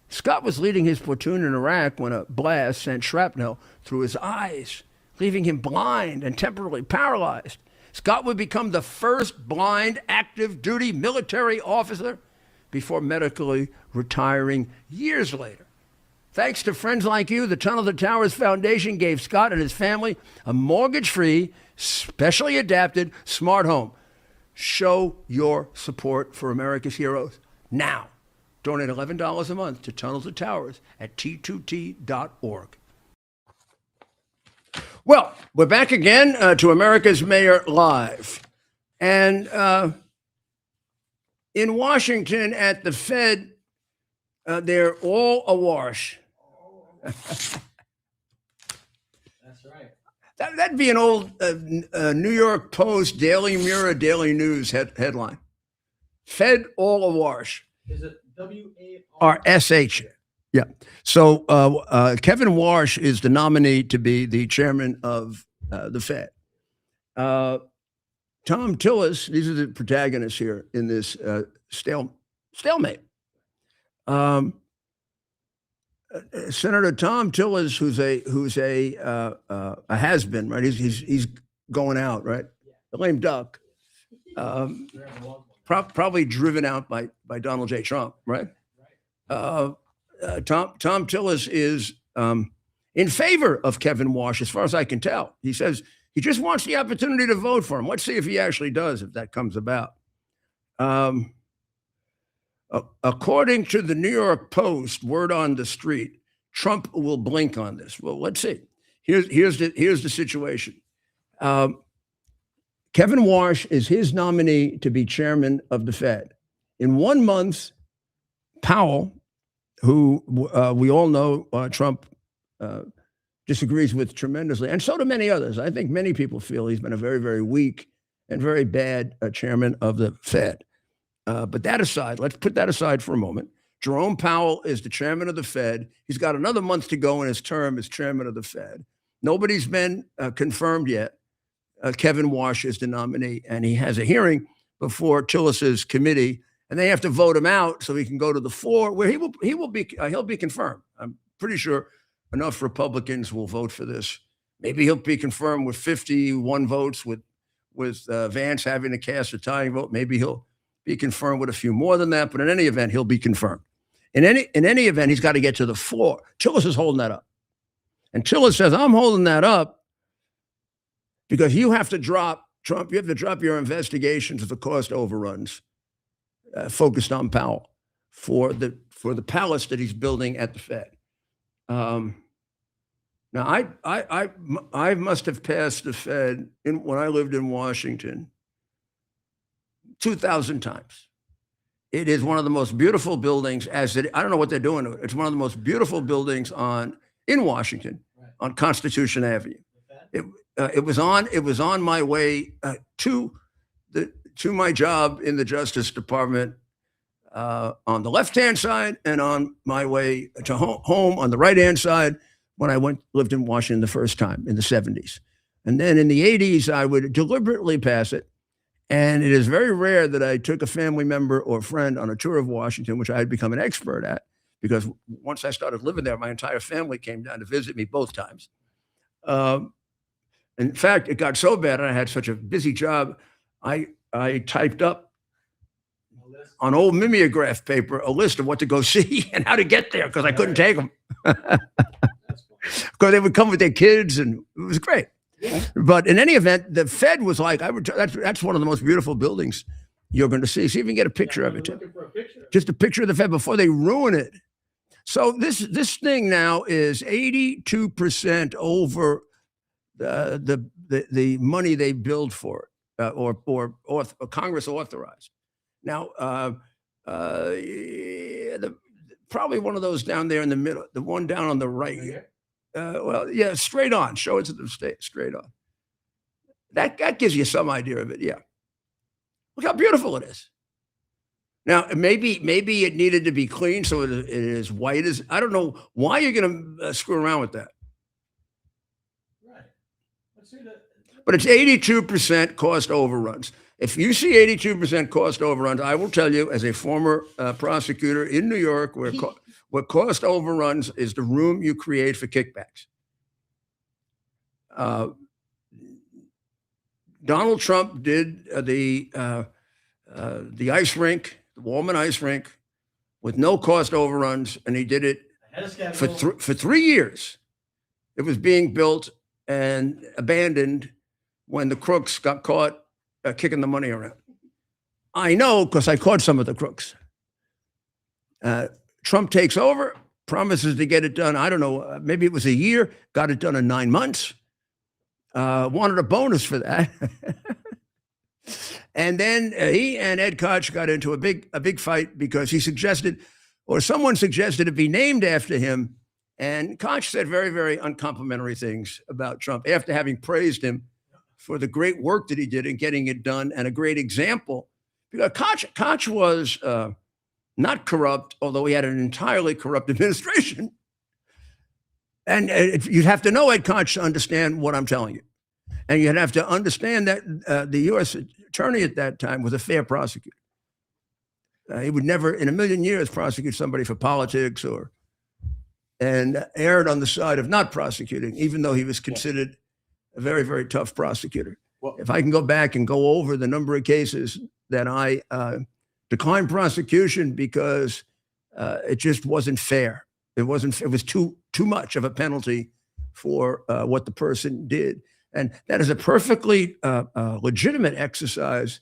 Scott was leading his platoon in Iraq when a blast sent shrapnel through his eyes, leaving him blind and temporarily paralyzed. Scott would become the first blind active duty military officer before medically retiring years later. Thanks to friends like you, the Tunnel to Towers Foundation gave Scott and his family a mortgage-free, specially adapted smart home. Show your support for America's heroes now. Donate $11 a month to Tunnel to Towers at T2T.org. Well, we're back again to America's Mayor Live. And in Washington at the Fed, they're all awash. That's right. That'd be an old New York Post, Daily Mirror, Daily News headline. Fed all awash. Is it W-A-R? RSH. Yeah. So Kevin Warsh is the nominee to be the chairman of the Fed. Tom Tillis, these are the protagonists here in this stalemate. Senator Tom Tillis, who's a has-been, right? He's going out, right? The lame duck. Probably driven out by Donald J. Trump, right? Tom Tillis is in favor of Kevin Warsh, as far as I can tell. He says He just wants the opportunity to vote for him. Let's see if he actually does, if that comes about. According to the New York Post, word on the street, Trump will blink on this. Well, let's see. Here's the situation. Kevin Warsh is his nominee to be chairman of the Fed. In 1 month, Powell, who we all know Trump disagrees with tremendously, and so do many others. I think many people feel he's been a very, very weak and very bad chairman of the Fed. But that aside, let's put that aside for a moment. Jerome Powell is the chairman of the Fed. He's got another month to go in his term as chairman of the Fed. Nobody's been confirmed yet. Kevin Warsh is the nominee, and he has a hearing before Tillis's committee, and they have to vote him out so he can go to the floor, where he'll be confirmed. I'm pretty sure enough Republicans will vote for this. Maybe he'll be confirmed with 51 votes, with Vance having to cast a tying vote. Maybe he'll be confirmed with a few more than that. But in any event, he'll be confirmed. In any event, he's got to get to the floor. Tillis is holding that up, and Tillis says, "I'm holding that up because you have to drop Trump. You have to drop your investigations of the cost overruns focused on Powell for the palace that he's building at the Fed." Now, I must have passed the Fed when I lived in Washington 2,000 times. It is one of the most beautiful buildings. I don't know what they're doing to it. It's one of the most beautiful buildings in Washington, on Constitution Avenue. It was on my way to my job in the Justice Department on the left-hand side, and on my way to home on the right-hand side when I lived in Washington the first time in the 70s. And then in the 80s, I would deliberately pass it. And it is very rare that I took a family member or friend on a tour of Washington, which I had become an expert at, because once I started living there, my entire family came down to visit me both times. In fact, it got so bad, and I had such a busy job, I typed up on old mimeograph paper a list of what to go see and how to get there, because I couldn't take them. Because they would come with their kids, and it was great. Yeah. But in any event, the Fed was like, that's one of the most beautiful buildings you're going to see. See if you can get a picture of it. Just a picture of the Fed before they ruin it. So this thing now is 82% over the money they billed for it, or Congress authorized. Now, probably one of those down there in the middle, the one down on the right. Well, yeah, straight on. Show it to the state, straight on. That gives you some idea of it. Yeah. Look how beautiful it is. Now, maybe it needed to be clean so it is white as. I don't know why you're going to screw around with that. Right. Let's see that. But it's 82% cost overruns. If you see 82% cost overruns, I will tell you, as a former prosecutor in New York, where cost overruns is the room you create for kickbacks. Donald Trump did the ice rink, the Walman ice rink, with no cost overruns, and he did it for 3 years. It was being built and abandoned when the crooks got caught kicking the money around. I know, because I caught some of the crooks. Trump takes over, promises to get it done. I don't know, maybe it was a year, got it done in 9 months. Wanted a bonus for that. And then he and Ed Koch got into a big fight because he suggested, or someone suggested, it be named after him. And Koch said very, very uncomplimentary things about Trump after having praised him for the great work that he did in getting it done, and a great example. Because Koch was not corrupt, although he had an entirely corrupt administration. And you'd have to know Ed Koch to understand what I'm telling you. And you'd have to understand that the U.S. attorney at that time was a fair prosecutor. He would never in a million years prosecute somebody for politics, and erred on the side of not prosecuting, even though he was considered a very, very tough prosecutor. Well, if I can go back and go over the number of cases that I declined prosecution because it just wasn't fair. It was too much of a penalty for what the person did. And that is a perfectly legitimate exercise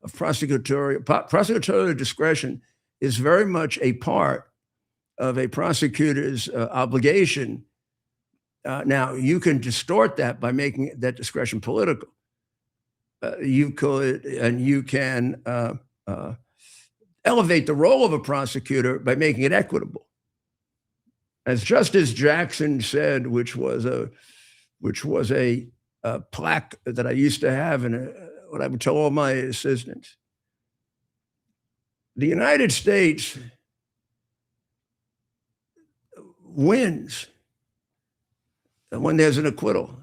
of prosecutorial discretion is very much a part of a prosecutor's obligation. Now, you can distort that by making that discretion political. You could, and you can elevate the role of a prosecutor by making it equitable. As Justice Jackson said, which was a plaque that I used to have and what I would tell all my assistants. The United States wins when there's an acquittal,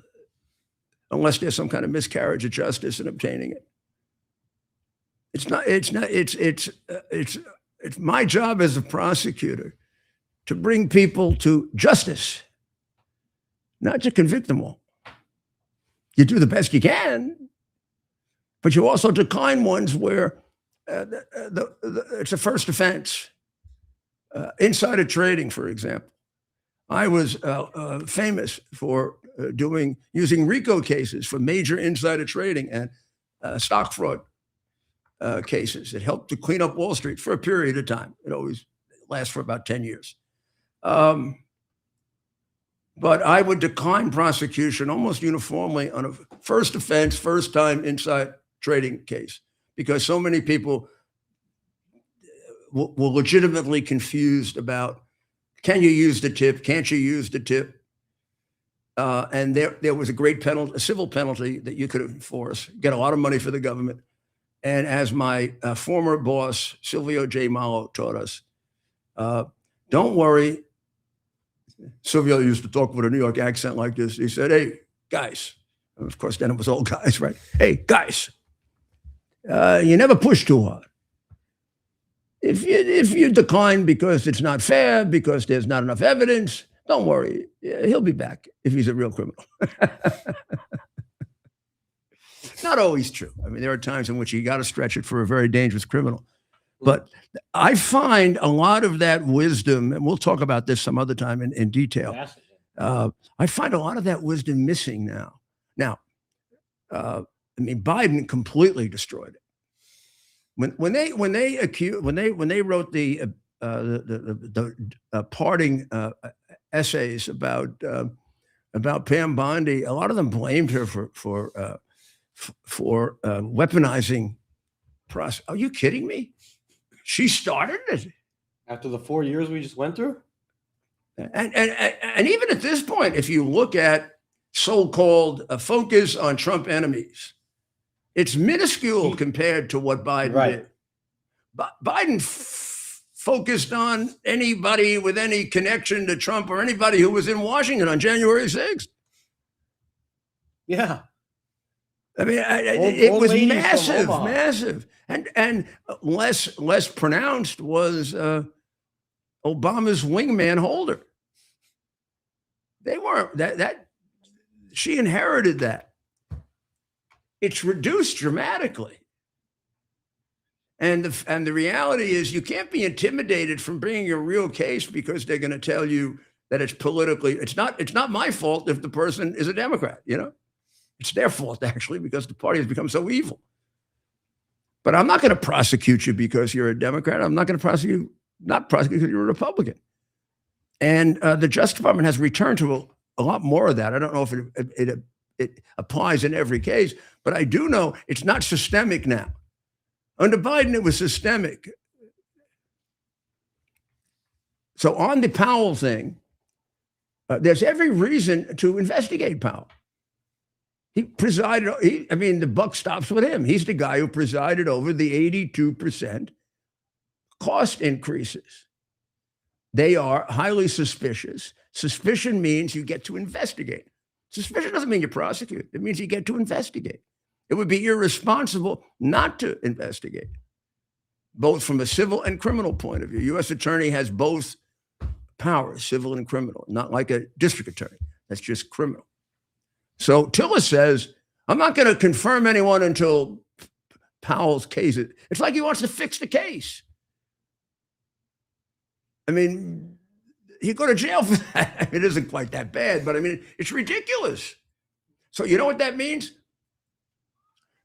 unless there's some kind of miscarriage of justice in obtaining it. It's my job as a prosecutor to bring people to justice, not to convict them all. You do the best you can, but you also decline ones where it's a first offense. Insider trading, for example. I was famous for using RICO cases for major insider trading and stock fraud cases. It helped to clean up Wall Street for a period of time. It always lasts for about 10 years. But I would decline prosecution almost uniformly on a first offense, first time inside trading case, because so many people were legitimately confused about, can you use the tip? Can't you use the tip? And there was a great penalty, a civil penalty that you could enforce, get a lot of money for the government. And as my former boss, Silvio J. Malo, taught us, don't worry. Silvio used to talk with a New York accent like this. He said, hey, guys. And of course, then it was all guys, right? Hey, guys, you never push too hard. If you decline because it's not fair, because there's not enough evidence, don't worry. He'll be back if he's a real criminal. Not always true. I mean, there are times in which you got to stretch it for a very dangerous criminal. But I find a lot of that wisdom, and we'll talk about this some other time in detail. I find a lot of that wisdom missing now. Now, I mean, Biden completely destroyed it. When they wrote the parting essays about Pam Bondi, a lot of them blamed her for weaponizing process. Are you kidding me? She started it After the 4 years we just went through? and even at this point, if you look at so-called focus on Trump enemies, it's minuscule compared to what Biden did. Biden focused on anybody with any connection to Trump or anybody who was in Washington on January 6th. Yeah. I mean, it was massive. And less pronounced was Obama's wingman Holder. They weren't that she inherited that. It's reduced dramatically. And the reality is you can't be intimidated from bringing a real case because they're going to tell you that it's politically, it's not my fault if the person is a Democrat, you know? It's their fault, actually, because the party has become so evil. But I'm not going to prosecute you because you're a Democrat. I'm not going to prosecute because you're a Republican. And the Justice Department has returned to a lot more of that. I don't know if it applies in every case, but I do know it's not systemic now. Under Biden, it was systemic. So on the Powell thing, there's every reason to investigate Powell. He presided, the buck stops with him. He's the guy who presided over the 82% cost increases. They are highly suspicious. Suspicion means you get to investigate. Suspicion doesn't mean you prosecute. It means you get to investigate. It would be irresponsible not to investigate, both from a civil and criminal point of view. U.S. attorney has both powers, civil and criminal, not like a district attorney. That's just criminal. So Tillis says, I'm not going to confirm anyone until Powell's case. It's like he wants to fix the case. I mean, he'd go to jail for that. It isn't quite that bad, but I mean, it's ridiculous. So you know what that means?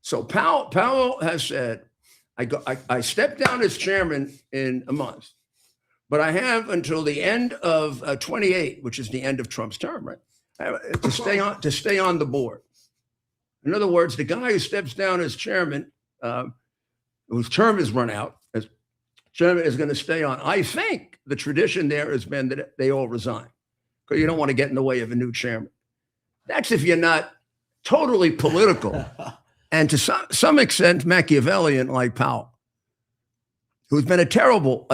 So Powell has said, I step down as chairman in a month, but I have until the end of 28, which is the end of Trump's term, right? To stay on the board. In other words, the guy who steps down as chairman, whose term is run out, as chairman is going to stay on. I think the tradition there has been that they all resign because you don't want to get in the way of a new chairman. That's if you're not totally political and to some extent Machiavellian like Powell, who's been a terrible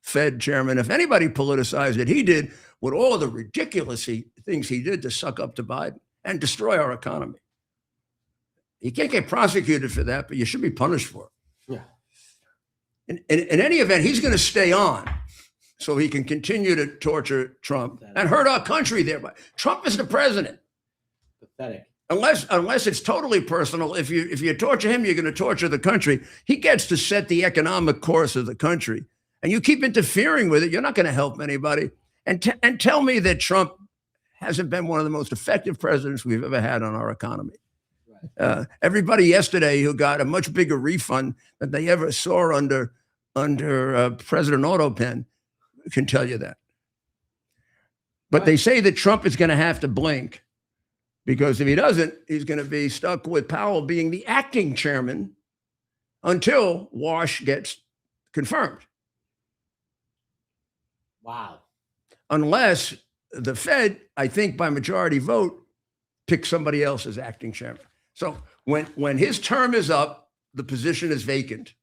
Fed chairman. If anybody politicized it, he did, with all of the ridiculous things he did to suck up to Biden and destroy our economy. You can't get prosecuted for that, but you should be punished for it. Yeah. In any event, he's going to stay on so he can continue to torture Trump and hurt our country thereby. Trump is the president. Pathetic. Unless it's totally personal. If you torture him, you're going to torture the country. He gets to set the economic course of the country, and you keep interfering with it, you're not going to help anybody. And tell me that Trump hasn't been one of the most effective presidents we've ever had on our economy. Right. Everybody yesterday who got a much bigger refund than they ever saw under President Autopen can tell you that. But they say that Trump is going to have to blink, because if he doesn't, he's going to be stuck with Powell being the acting chairman until Wash gets confirmed. Wow. Unless the Fed, I think by majority vote, picks somebody else as acting chairman. So when his term is up, the position is vacant,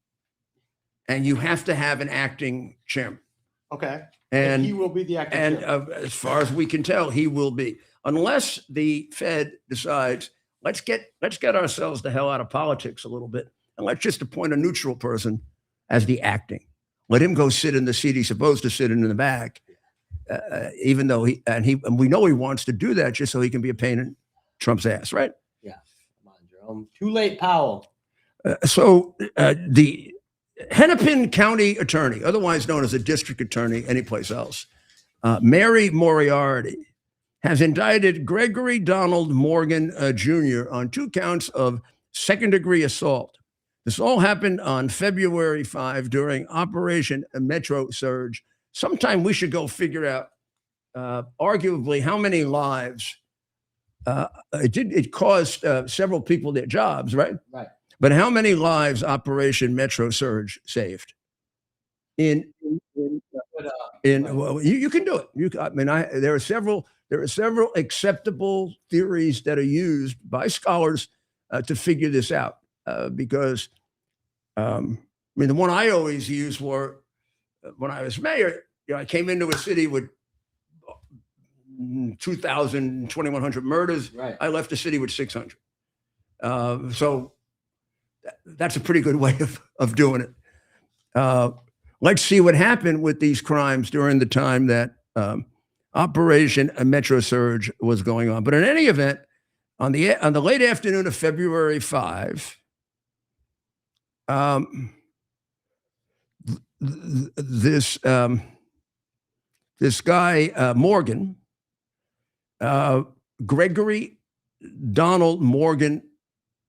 and you have to have an acting chairman. Okay. And he will be the acting chairman. As far as we can tell, he will be, unless the Fed decides, let's get ourselves the hell out of politics a little bit, and let's just appoint a neutral person as the acting. Let him go sit in the seat he's supposed to sit in the back, even though we know he wants to do that just so he can be a pain in Trump's ass, right? Yeah. Come on, Jerome. Too late, Powell. So the Hennepin County attorney, otherwise known as a district attorney anyplace else, Mary Moriarty, has indicted Gregory Donald Morgan Jr. on 2 counts of second-degree assault. This all happened on February 5 during Operation Metro Surge. Sometime we should go figure out, arguably, how many lives it caused several people their jobs, right? Right. But how many lives Operation Metro Surge saved? Well, you can do it. There are several acceptable theories that are used by scholars to figure this out. Because the one I always used were when I was mayor. I came into a city with 2,000, 2,100 murders. Right. I left the city with 600. So that's a pretty good way of doing it. Let's see what happened with these crimes during the time that Operation Metro Surge was going on. But in any event, on the late afternoon of February 5, this guy Morgan, Gregory Donald Morgan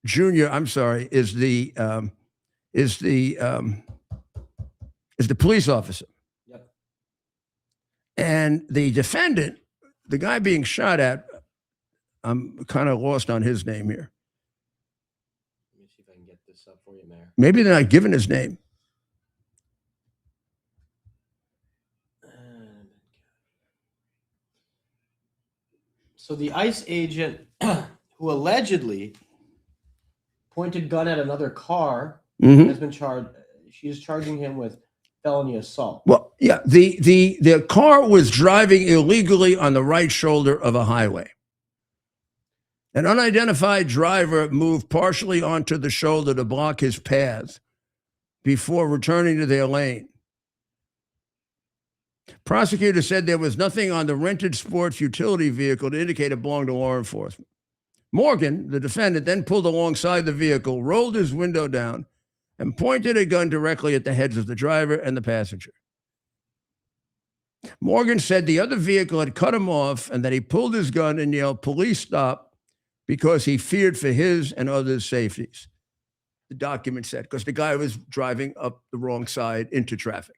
Jr. I'm sorry, is the police officer. Yep. And the defendant, the guy being shot at, I'm kind of lost on his name here. Let me see if I can get this up for you, Mayor. Maybe they're not giving his name. So the ICE agent who allegedly pointed gun at another car has been charged. She is charging him with felony assault. Well, yeah, the car was driving illegally on the right shoulder of a highway. An unidentified driver moved partially onto the shoulder to block his path before returning to their lane. Prosecutors said there was nothing on the rented sports utility vehicle to indicate it belonged to law enforcement. Morgan, the defendant, then pulled alongside the vehicle, rolled his window down, and pointed a gun directly at the heads of the driver and the passenger. Morgan said the other vehicle had cut him off and that he pulled his gun and yelled, "Police, stop," because he feared for his and others' safeties. The document said, because the guy was driving up the wrong side into traffic.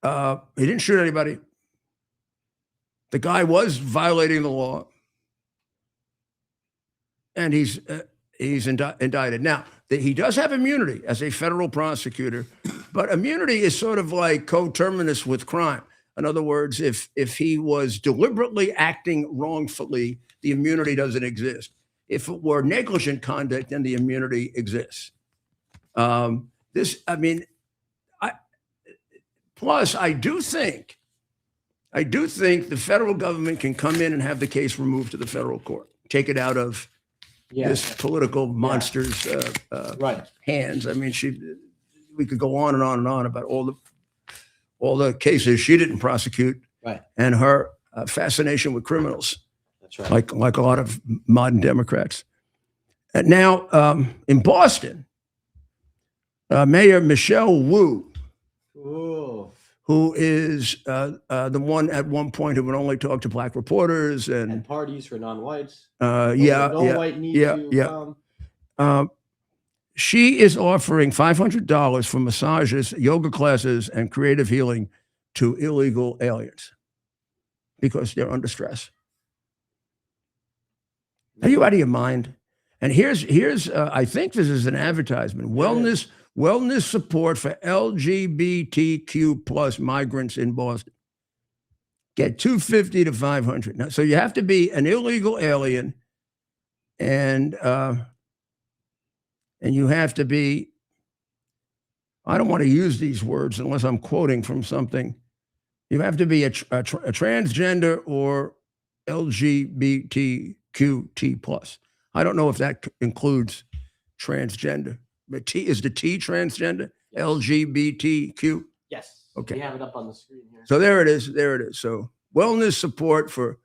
He didn't shoot anybody. The guy was violating the law, and he's indicted. Now, he does have immunity as a federal prosecutor, but immunity is sort of like coterminous with crime. In other words, if he was deliberately acting wrongfully, the immunity doesn't exist. If it were negligent conduct, then the immunity exists. Plus, I do think the federal government can come in and have the case removed to the federal court, take it out of this political monster's hands. I mean, we could go on and on and on about all the cases she didn't prosecute, and her fascination with criminals. That's right. Like a lot of modern Democrats. And now in Boston, Mayor Michelle Wu, who is the one at one point who would only talk to black reporters and parties for non-whites. White need to come. She is offering $500 for massages, yoga classes, and creative healing to illegal aliens because they're under stress. Are you out of your mind? And here's I think this is an advertisement. Wellness support for LGBTQ plus migrants in Boston. Get $250 to $500. Now, so you have to be an illegal alien, and you have to be, I don't want to use these words unless I'm quoting from something. You have to be a transgender or LGBTQT plus. I don't know if that includes transgender. But is the T transgender? LGBTQ? Yes. Okay. We have it up on the screen here. So there it is. There it is. So wellness support for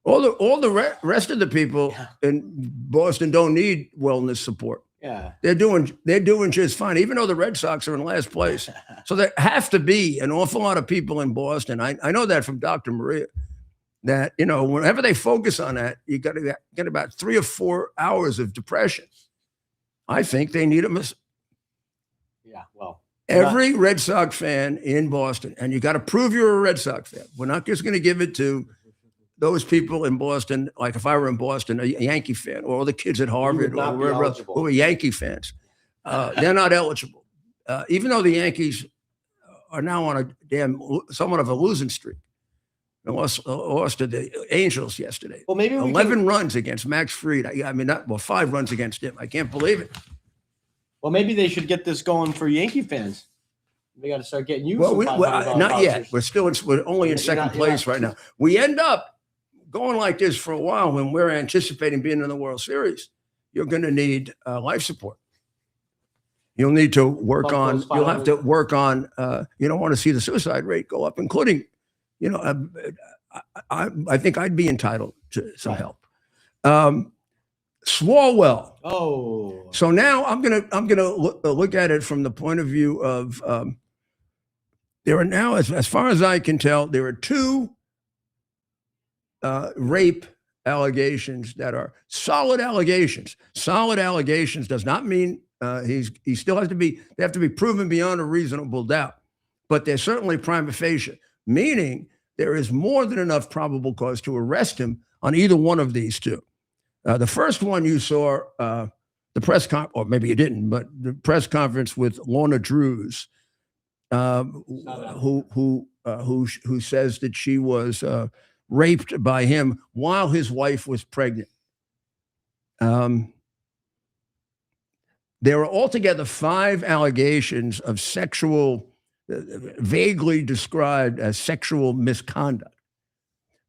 all the rest of the people in Boston don't need wellness support. Yeah. They're doing just fine, even though the Red Sox are in last place. So there have to be an awful lot of people in Boston. I know that from Dr. Maria, that, whenever they focus on that, you got to get about 3 or 4 hours of depression. I think they need them. Every Red Sox fan in Boston, and you got to prove you're a Red Sox fan. We're not just going to give it to those people in Boston. Like if I were in Boston, a Yankee fan, or all the kids at Harvard or wherever else who are Yankee fans, they're not eligible. Even though the Yankees are now on somewhat of a losing streak. They lost to the Angels yesterday. Well, maybe 11 runs against Max Fried. 5 runs against him. I can't believe it. Well, maybe they should get this going for Yankee fans. They got to start getting you. Well, not yet. We're only in second place right now. We end up going like this for a while when we're anticipating being in the World Series. You're going to need life support. You'll need to work on. You'll have to work on. You don't want to see the suicide rate go up, including. I think I'd be entitled to some help. Swalwell. Oh. So now I'm gonna look at it from the point of view of there are now, as far as I can tell, there are 2 rape allegations that are solid allegations. Solid allegations does not mean he still has to be. They have to be proven beyond a reasonable doubt, but they're certainly prima facie, meaning there is more than enough probable cause to arrest him on either one of these 2. The first one you saw, the press or maybe you didn't, but the press conference with Lorna Drews, who says that she was raped by him while his wife was pregnant. There are altogether 5 allegations of sexual. Vaguely described as sexual misconduct.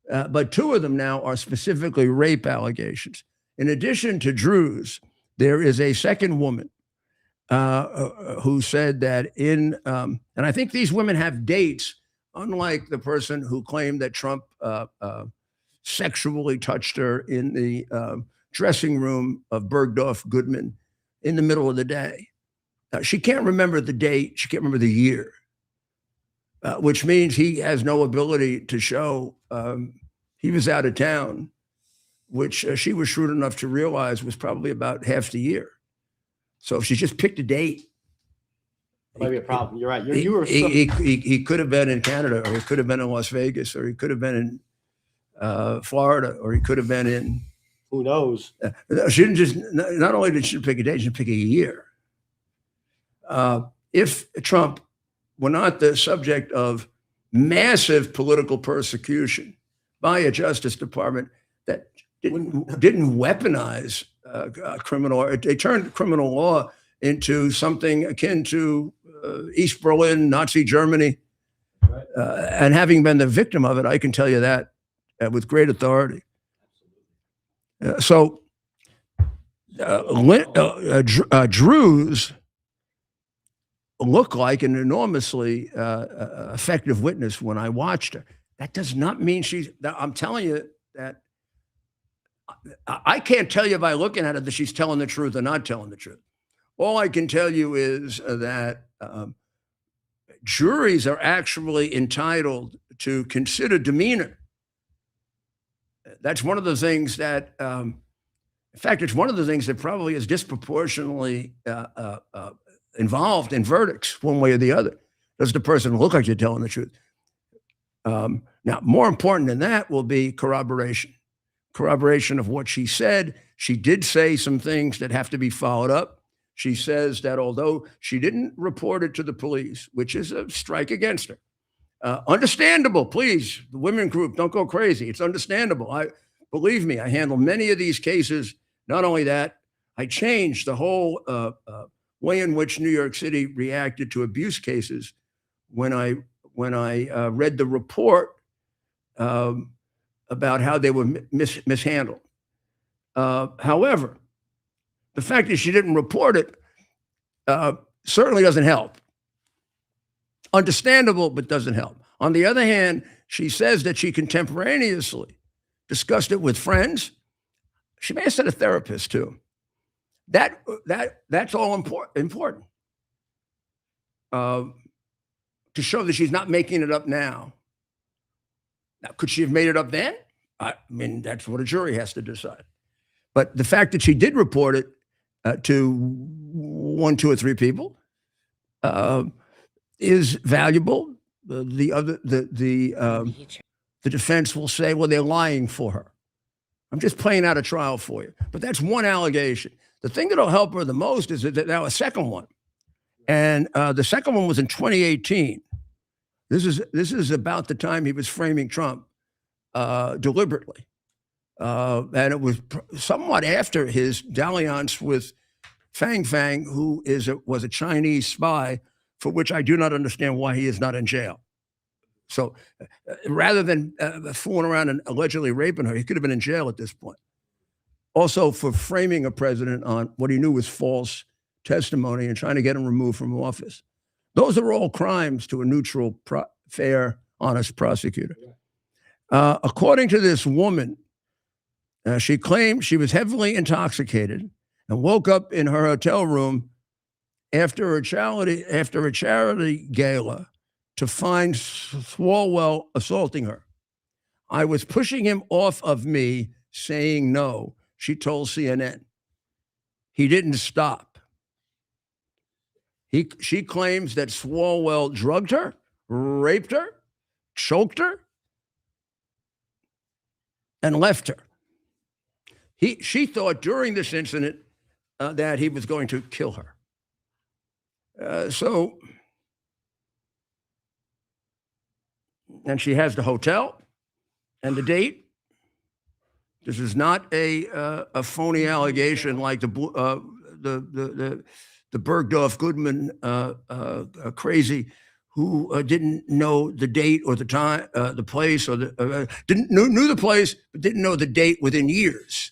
But 2 of them now are specifically rape allegations. In addition to Drews, there is a second woman who said that and I think these women have dates, unlike the person who claimed that Trump sexually touched her in the dressing room of Bergdorf Goodman in the middle of the day. She can't remember the date. She can't remember the year. which means he has no ability to show he was out of town, which she was shrewd enough to realize was probably about half the year. So if she just picked a date, Might be a problem. You're right. he could have been in Canada, or he could have been in Las Vegas, or he could have been in Florida, or he could have been in. Who knows? She didn't just. Not only did she pick a date, she picked a year. If Trump were not the subject of massive political persecution by a Justice Department that didn't weaponize criminal, they turned criminal law into something akin to East Berlin, Nazi Germany. And having been the victim of it, I can tell you that with great authority. Drews look like an enormously effective witness when I watched her. That does not mean I'm telling you that I can't tell you by looking at her that she's telling the truth or not telling the truth. All I can tell you is that juries are actually entitled to consider demeanor. That's one of the things that, in fact, it's one of the things that probably is disproportionately involved in verdicts, one way or the other. Does the person look like they're telling the truth? Now, more important than that will be corroboration of what she said. She did say some things that have to be followed up. She says that although she didn't report it to the police, which is a strike against her, understandable, please, the women group, don't go crazy. It's understandable. Believe me, I handle many of these cases. Not only that, I changed the whole way in which New York City reacted to abuse cases when I read the report about how they were mishandled. However, the fact that she didn't report it certainly doesn't help. Understandable, but doesn't help. On the other hand, she says that she contemporaneously discussed it with friends. She may have said a therapist too. That's all important to show that she's not making it up now. Now, could she have made it up then? I mean, that's what a jury has to decide. But the fact that she did report it to 1, 2, or 3 people is valuable. The defense will say, well, they're lying for her. I'm just playing out a trial for you. But that's one allegation. The thing that'll help her the most is that now a second one. And the second one was in 2018. This is about the time he was framing Trump deliberately. And it was somewhat after his dalliance with Fang, who was a Chinese spy, for which I do not understand why he is not in jail. So rather than fooling around and allegedly raping her, he could have been in jail at this point. Also for framing a president on what he knew was false testimony and trying to get him removed from office. Those are all crimes to a neutral, fair, honest prosecutor. According to this woman, she claimed she was heavily intoxicated and woke up in her hotel room after a charity gala to find Swalwell assaulting her. I was pushing him off of me, saying no, she told CNN. He didn't stop. She claims that Swalwell drugged her, raped her, choked her, and left her. She thought during this incident that he was going to kill her. And she has the hotel and the date. This is not a phony allegation like the Bergdorf Goodman crazy who didn't know the date or the time, the place, or knew the place but didn't know the date within years.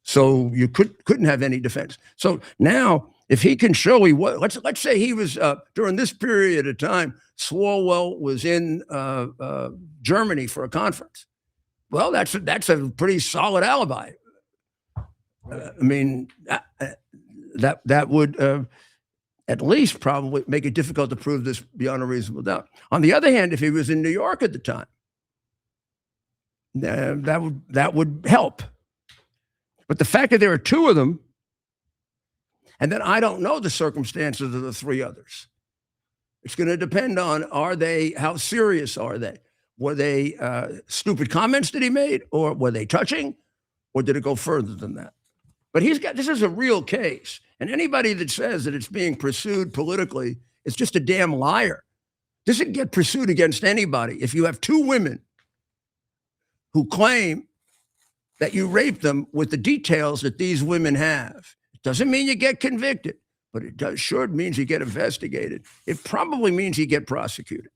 So you couldn't have any defense. So now, if he can show he was, let's say he was during this period of time, Swalwell was in Germany for a conference. Well, that's a pretty solid alibi. I mean, that would at least probably make it difficult to prove this beyond a reasonable doubt. On the other hand, if he was in New York at the time, that would help. But the fact that there are two of them, and then I don't know the circumstances of the three others. It's going to depend on, how serious are they? Were they stupid comments that he made, or were they touching, or did it go further than that? But this is a real case. And anybody that says that it's being pursued politically is just a damn liar. This would get pursued against anybody. If you have two women who claim that you raped them with the details that these women have, it doesn't mean you get convicted, but it sure means you get investigated. It probably means you get prosecuted.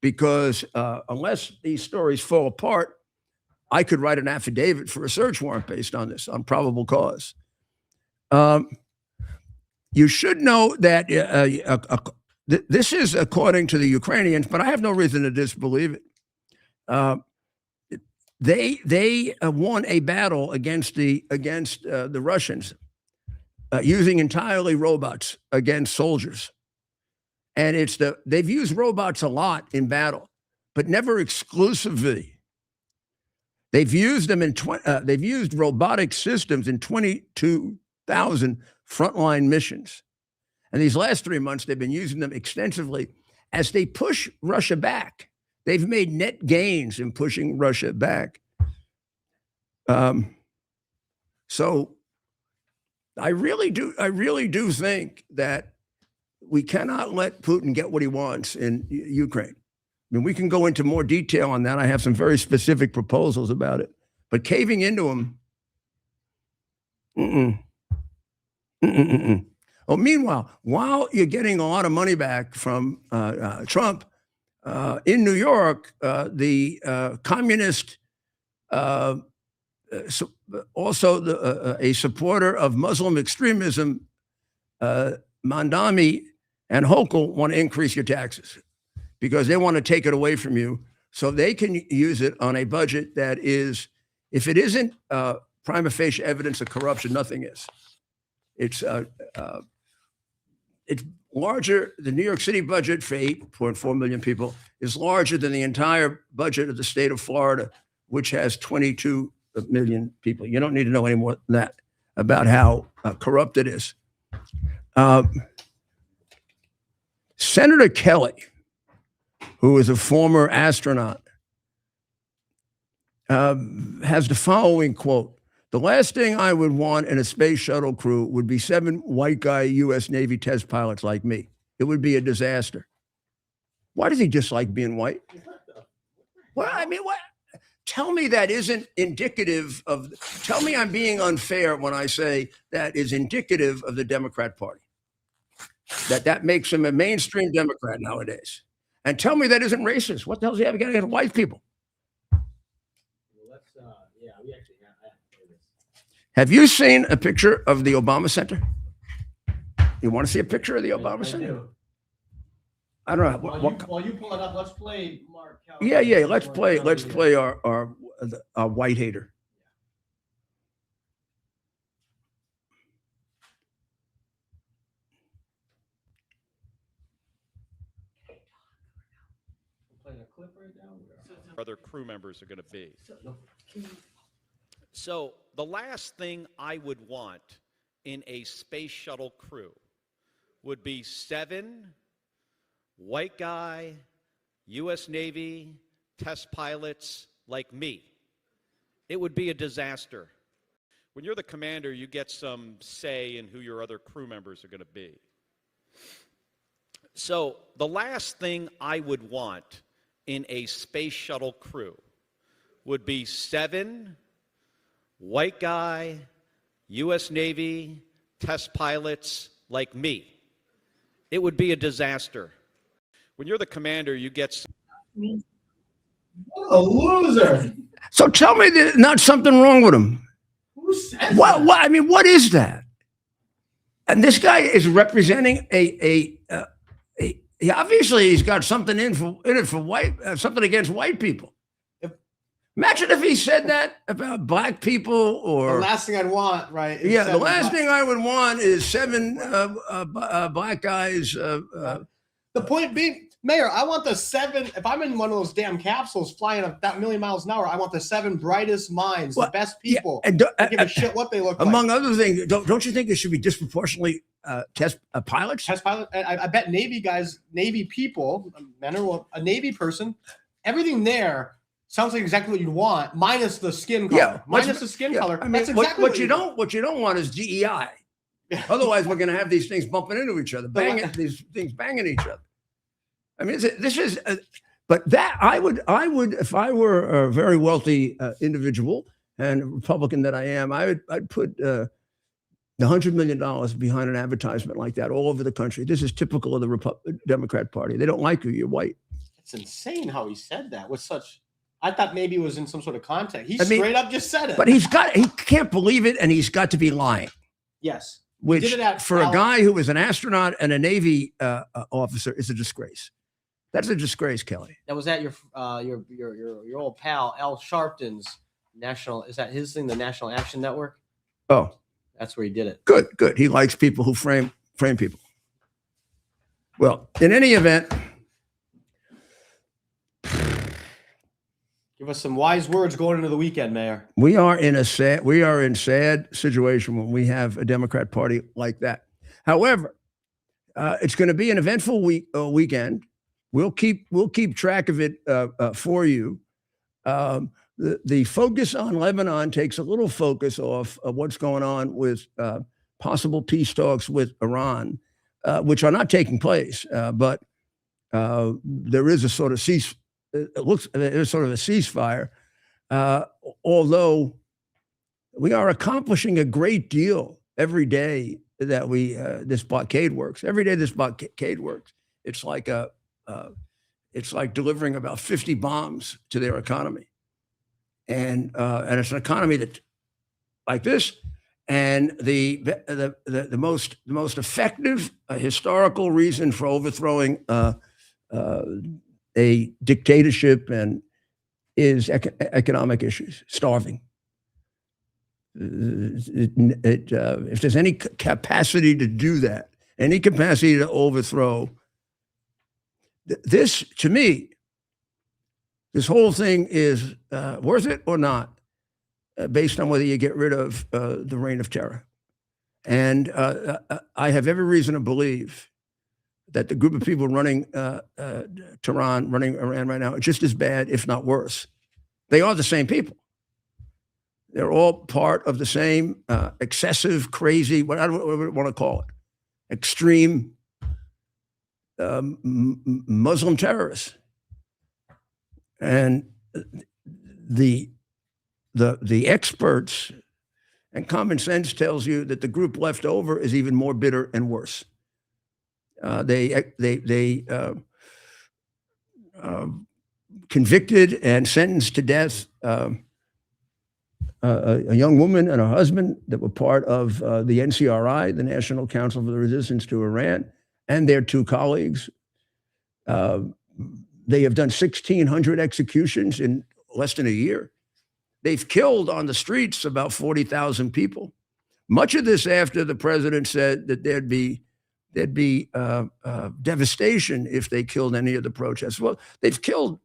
Because unless these stories fall apart, I could write an affidavit for a search warrant based on this, on probable cause. You should know that this is according to the Ukrainians, but I have no reason to disbelieve it. They won a battle against the Russians using entirely robots against soldiers, and they've used robots a lot in battle, but never exclusively. They've used them they've used robotic systems in 22,000 frontline missions. And these last 3 months, they've been using them extensively as they push Russia back. They've made net gains in pushing Russia back. So I really do think that we cannot let Putin get what he wants in Ukraine. I mean, we can go into more detail on that. I have some very specific proposals about it. But caving into him, Oh, meanwhile, while you're getting a lot of money back from Trump, in New York, the communist, also a supporter of Muslim extremism, Mandami and Hochul want to increase your taxes because they want to take it away from you so they can use it on a budget that is, if it isn't prima facie evidence of corruption, nothing is. It's larger. The New York City budget for 8.4 million people is larger than the entire budget of the state of Florida, which has 22 million people. You don't need to know any more than that about how corrupt it is. Senator Kelly, who is a former astronaut, has the following quote: "The last thing I would want in a space shuttle crew would be 7 white guy U.S. Navy test pilots like me. It would be a disaster." Why does he dislike being white? Well, I mean, what? Tell me that isn't indicative of, tell me I'm being unfair when I say that is indicative of the Democrat Party. That makes him a mainstream Democrat nowadays. And tell me that isn't racist. What the hell does he have against white people? Have you seen a picture of the Obama Center? You want to see a picture of the Obama Center? I don't know. While you pull it up, let's play Mark. Yeah. Let's play our white hater. Playing a clip right now. Other crew members are going to be. So the last thing I would want in a space shuttle crew would be 7 white guy U.S. Navy test pilots like me. It would be a disaster. When you're the commander, you get some say in who your other crew members are going to be. So the last thing I would want in a space shuttle crew would be 7 white guy U.S. Navy test pilots like me. It would be a disaster. When you're the commander, you get some. What a loser. So tell me there's not something wrong with him. Who says What? that? What? I mean, what is that? And this guy is representing he obviously he's got something in it for white, something against white people. Imagine if he said that about black people or. The last thing I'd want, right? is Yeah, the 7 last bucks. thing I would want is 7 black guys. The point being, Mayor, I want the 7. If I'm in one of those damn capsules flying that million miles an hour, I want the 7 brightest minds, Well, the best yeah, people. and I give a shit what they look like. among other things, don't you think it should be disproportionately test pilots? Test pilot. I bet Navy guys, Navy people, men or a Navy person, everything there sounds like exactly what you'd want, minus the skin color. Yeah, Minus the skin color. I mean, That's exactly what you don't want is DEI. Otherwise, we're going to have these things bumping into each other, these things banging each other. I mean, this is, but that I would, if I were a very wealthy individual and a Republican that I am, I'd put $100 million behind an advertisement like that all over the country. This is typical of the Democrat Party. They don't like you. You're white. It's insane how he said that with such. I thought maybe it was in some sort of context. He straight up just said it. But he can't believe it, and he's got to be lying. Yes. Which for a guy who was an astronaut and a Navy officer is a disgrace. That's a disgrace, Kelly. That was at your old pal Al Sharpton's national. Is that his thing? The National Action Network. Oh, that's where he did it. Good. He likes people who frame people. Well, in any event, give us some wise words going into the weekend, Mayor. we are in sad situation when we have a Democrat Party like that. However, it's going to be an eventful weekend. We'll keep track of it for you. The focus on Lebanon takes a little focus off of what's going on with possible peace talks with Iran, which are not taking place. But there is a sort of there's sort of a ceasefire. Although we are accomplishing a great deal every day that this blockade works. Every day this blockade works, it's like delivering about 50 bombs to their economy, and it's an economy that like this. And the most effective historical reason for overthrowing a dictatorship is economic issues, starving. If there's any capacity to do that, any capacity to overthrow, this, to me, this whole thing is worth it or not, based on whether you get rid of the reign of terror. And I have every reason to believe that the group of people running Iran right now are just as bad, if not worse. They are the same people. They're all part of the same excessive, crazy, what I want to call it, extreme Muslim terrorists. And the experts and common sense tells you that the group left over is even more bitter and worse. They convicted and sentenced to death a young woman and her husband that were part of the NCRI, the National Council for the Resistance to Iran, and their 2 colleagues. They have done 1,600 executions in less than a year. They've killed on the streets about 40,000 people. Much of this after the president said that there'd be devastation if they killed any of the protests. Well, they've killed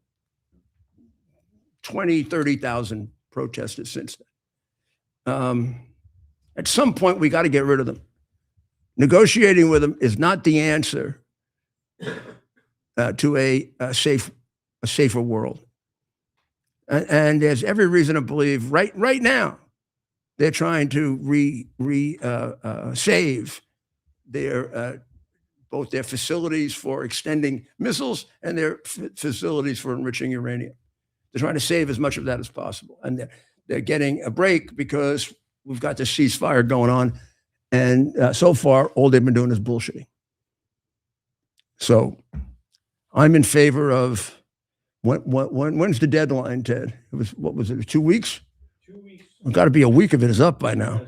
20, 30,000 protesters since then. At some point, we got to get rid of them. Negotiating with them is not the answer to a safer world. And there's every reason to believe right now they're trying to save their both their facilities for extending missiles and their facilities for enriching uranium. They're trying to save as much of that as possible, and they're getting a break because we've got this ceasefire going on, and so far all they've been doing is bullshitting. So, I'm in favor of. When's the deadline, Ted? It was, what was it, 2 weeks? 2 weeks. It's got to be a week if it is up by now.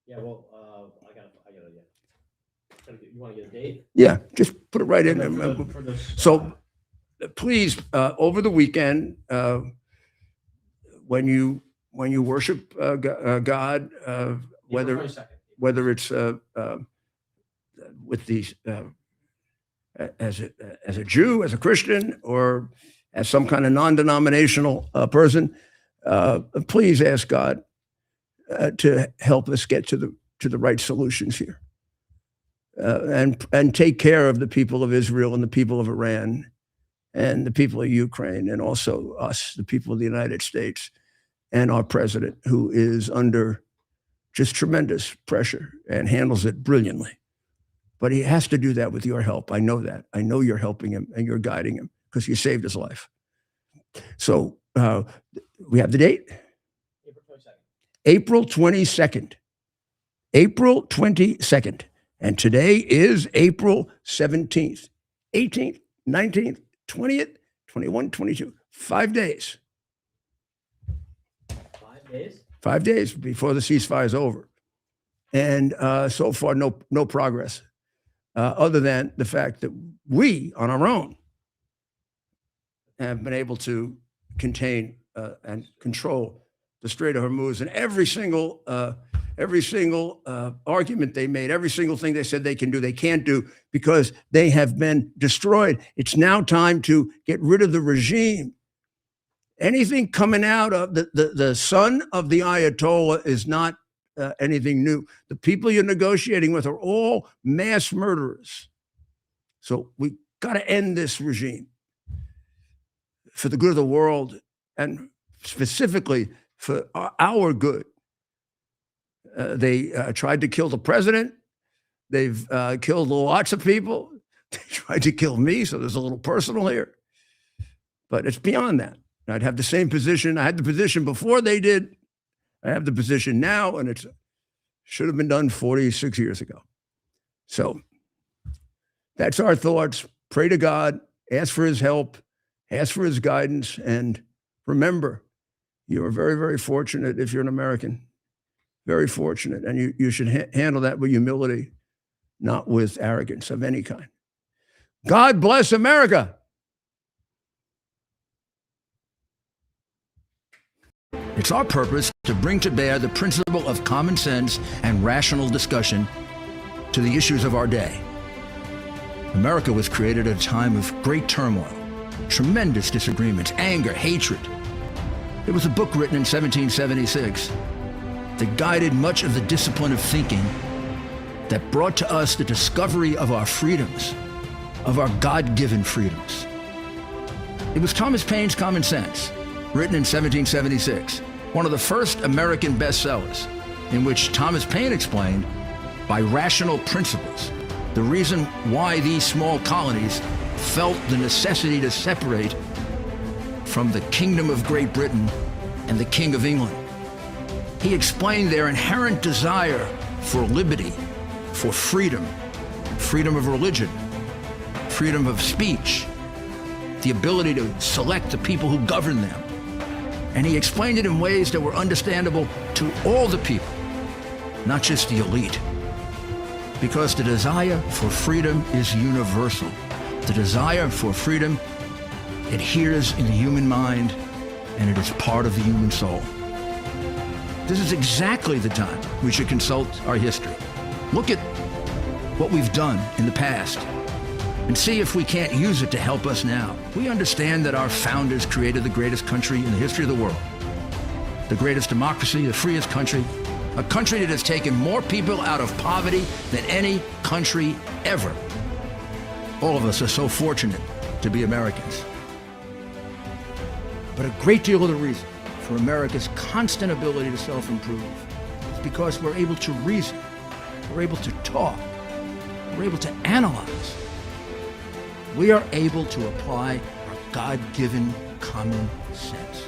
Yeah, well, I got You want to get a date? Yeah, just put it right in. For the- So please, over the weekend, when you worship God, April 22nd. whether it's with these as a Jew, as a Christian, or as some kind of non-denominational person, please ask God to help us get to the right solutions here, and take care of the people of Israel and the people of Iran and the people of Ukraine, and also us, the people of the United States, and our president, who is under just tremendous pressure and handles it brilliantly. But he has to do that with your help. I know that. I know you're helping him and you're guiding him because you saved his life. So we have the date? April 22nd. April 22nd. And today is April 17th, 18th, 19th, 20th, 21, 22. 5 days. 5 days? 5 days before the ceasefire is over. And so far, no progress, other than the fact that we, on our own, have been able to contain and control the Strait of Hormuz, and every single argument they made, every single thing they said they can do, they can't do because they have been destroyed. It's now time to get rid of the regime. Anything coming out of the son of the Ayatollah is not anything new. The people you're negotiating with are all mass murderers. So we got to end this regime for the good of the world, and specifically for our good. They tried to kill the president. They've killed lots of people. They tried to kill me, so there's a little personal here. But it's beyond that. I'd have the same position. I had the position before they did. I have the position now, and it should have been done 46 years ago. So that's our thoughts. Pray to God, ask for his help, ask for his guidance, and remember, you are very, very fortunate if you're an American. Very fortunate. And you should handle that with humility, not with arrogance of any kind. God bless America. It's our purpose to bring to bear the principle of common sense and rational discussion to the issues of our day. America was created at a time of great turmoil, tremendous disagreements, anger, hatred. There was a book written in 1776 that guided much of the discipline of thinking that brought to us the discovery of our freedoms, of our God-given freedoms. It was Thomas Paine's Common Sense, written in 1776, one of the first American bestsellers, in which Thomas Paine explained, by rational principles, the reason why these small colonies felt the necessity to separate from the Kingdom of Great Britain and the King of England. He explained their inherent desire for liberty, for freedom, freedom of religion, freedom of speech, the ability to select the people who govern them. And he explained it in ways that were understandable to all the people, not just the elite. Because the desire for freedom is universal. The desire for freedom adheres in the human mind, and it is part of the human soul. This is exactly the time we should consult our history. Look at what we've done in the past and see if we can't use it to help us now. We understand that our founders created the greatest country in the history of the world, the greatest democracy, the freest country, a country that has taken more people out of poverty than any country ever. All of us are so fortunate to be Americans. But a great deal of the reason for America's constant ability to self-improve is because we're able to reason, we're able to talk, we're able to analyze. We are able to apply our God-given common sense.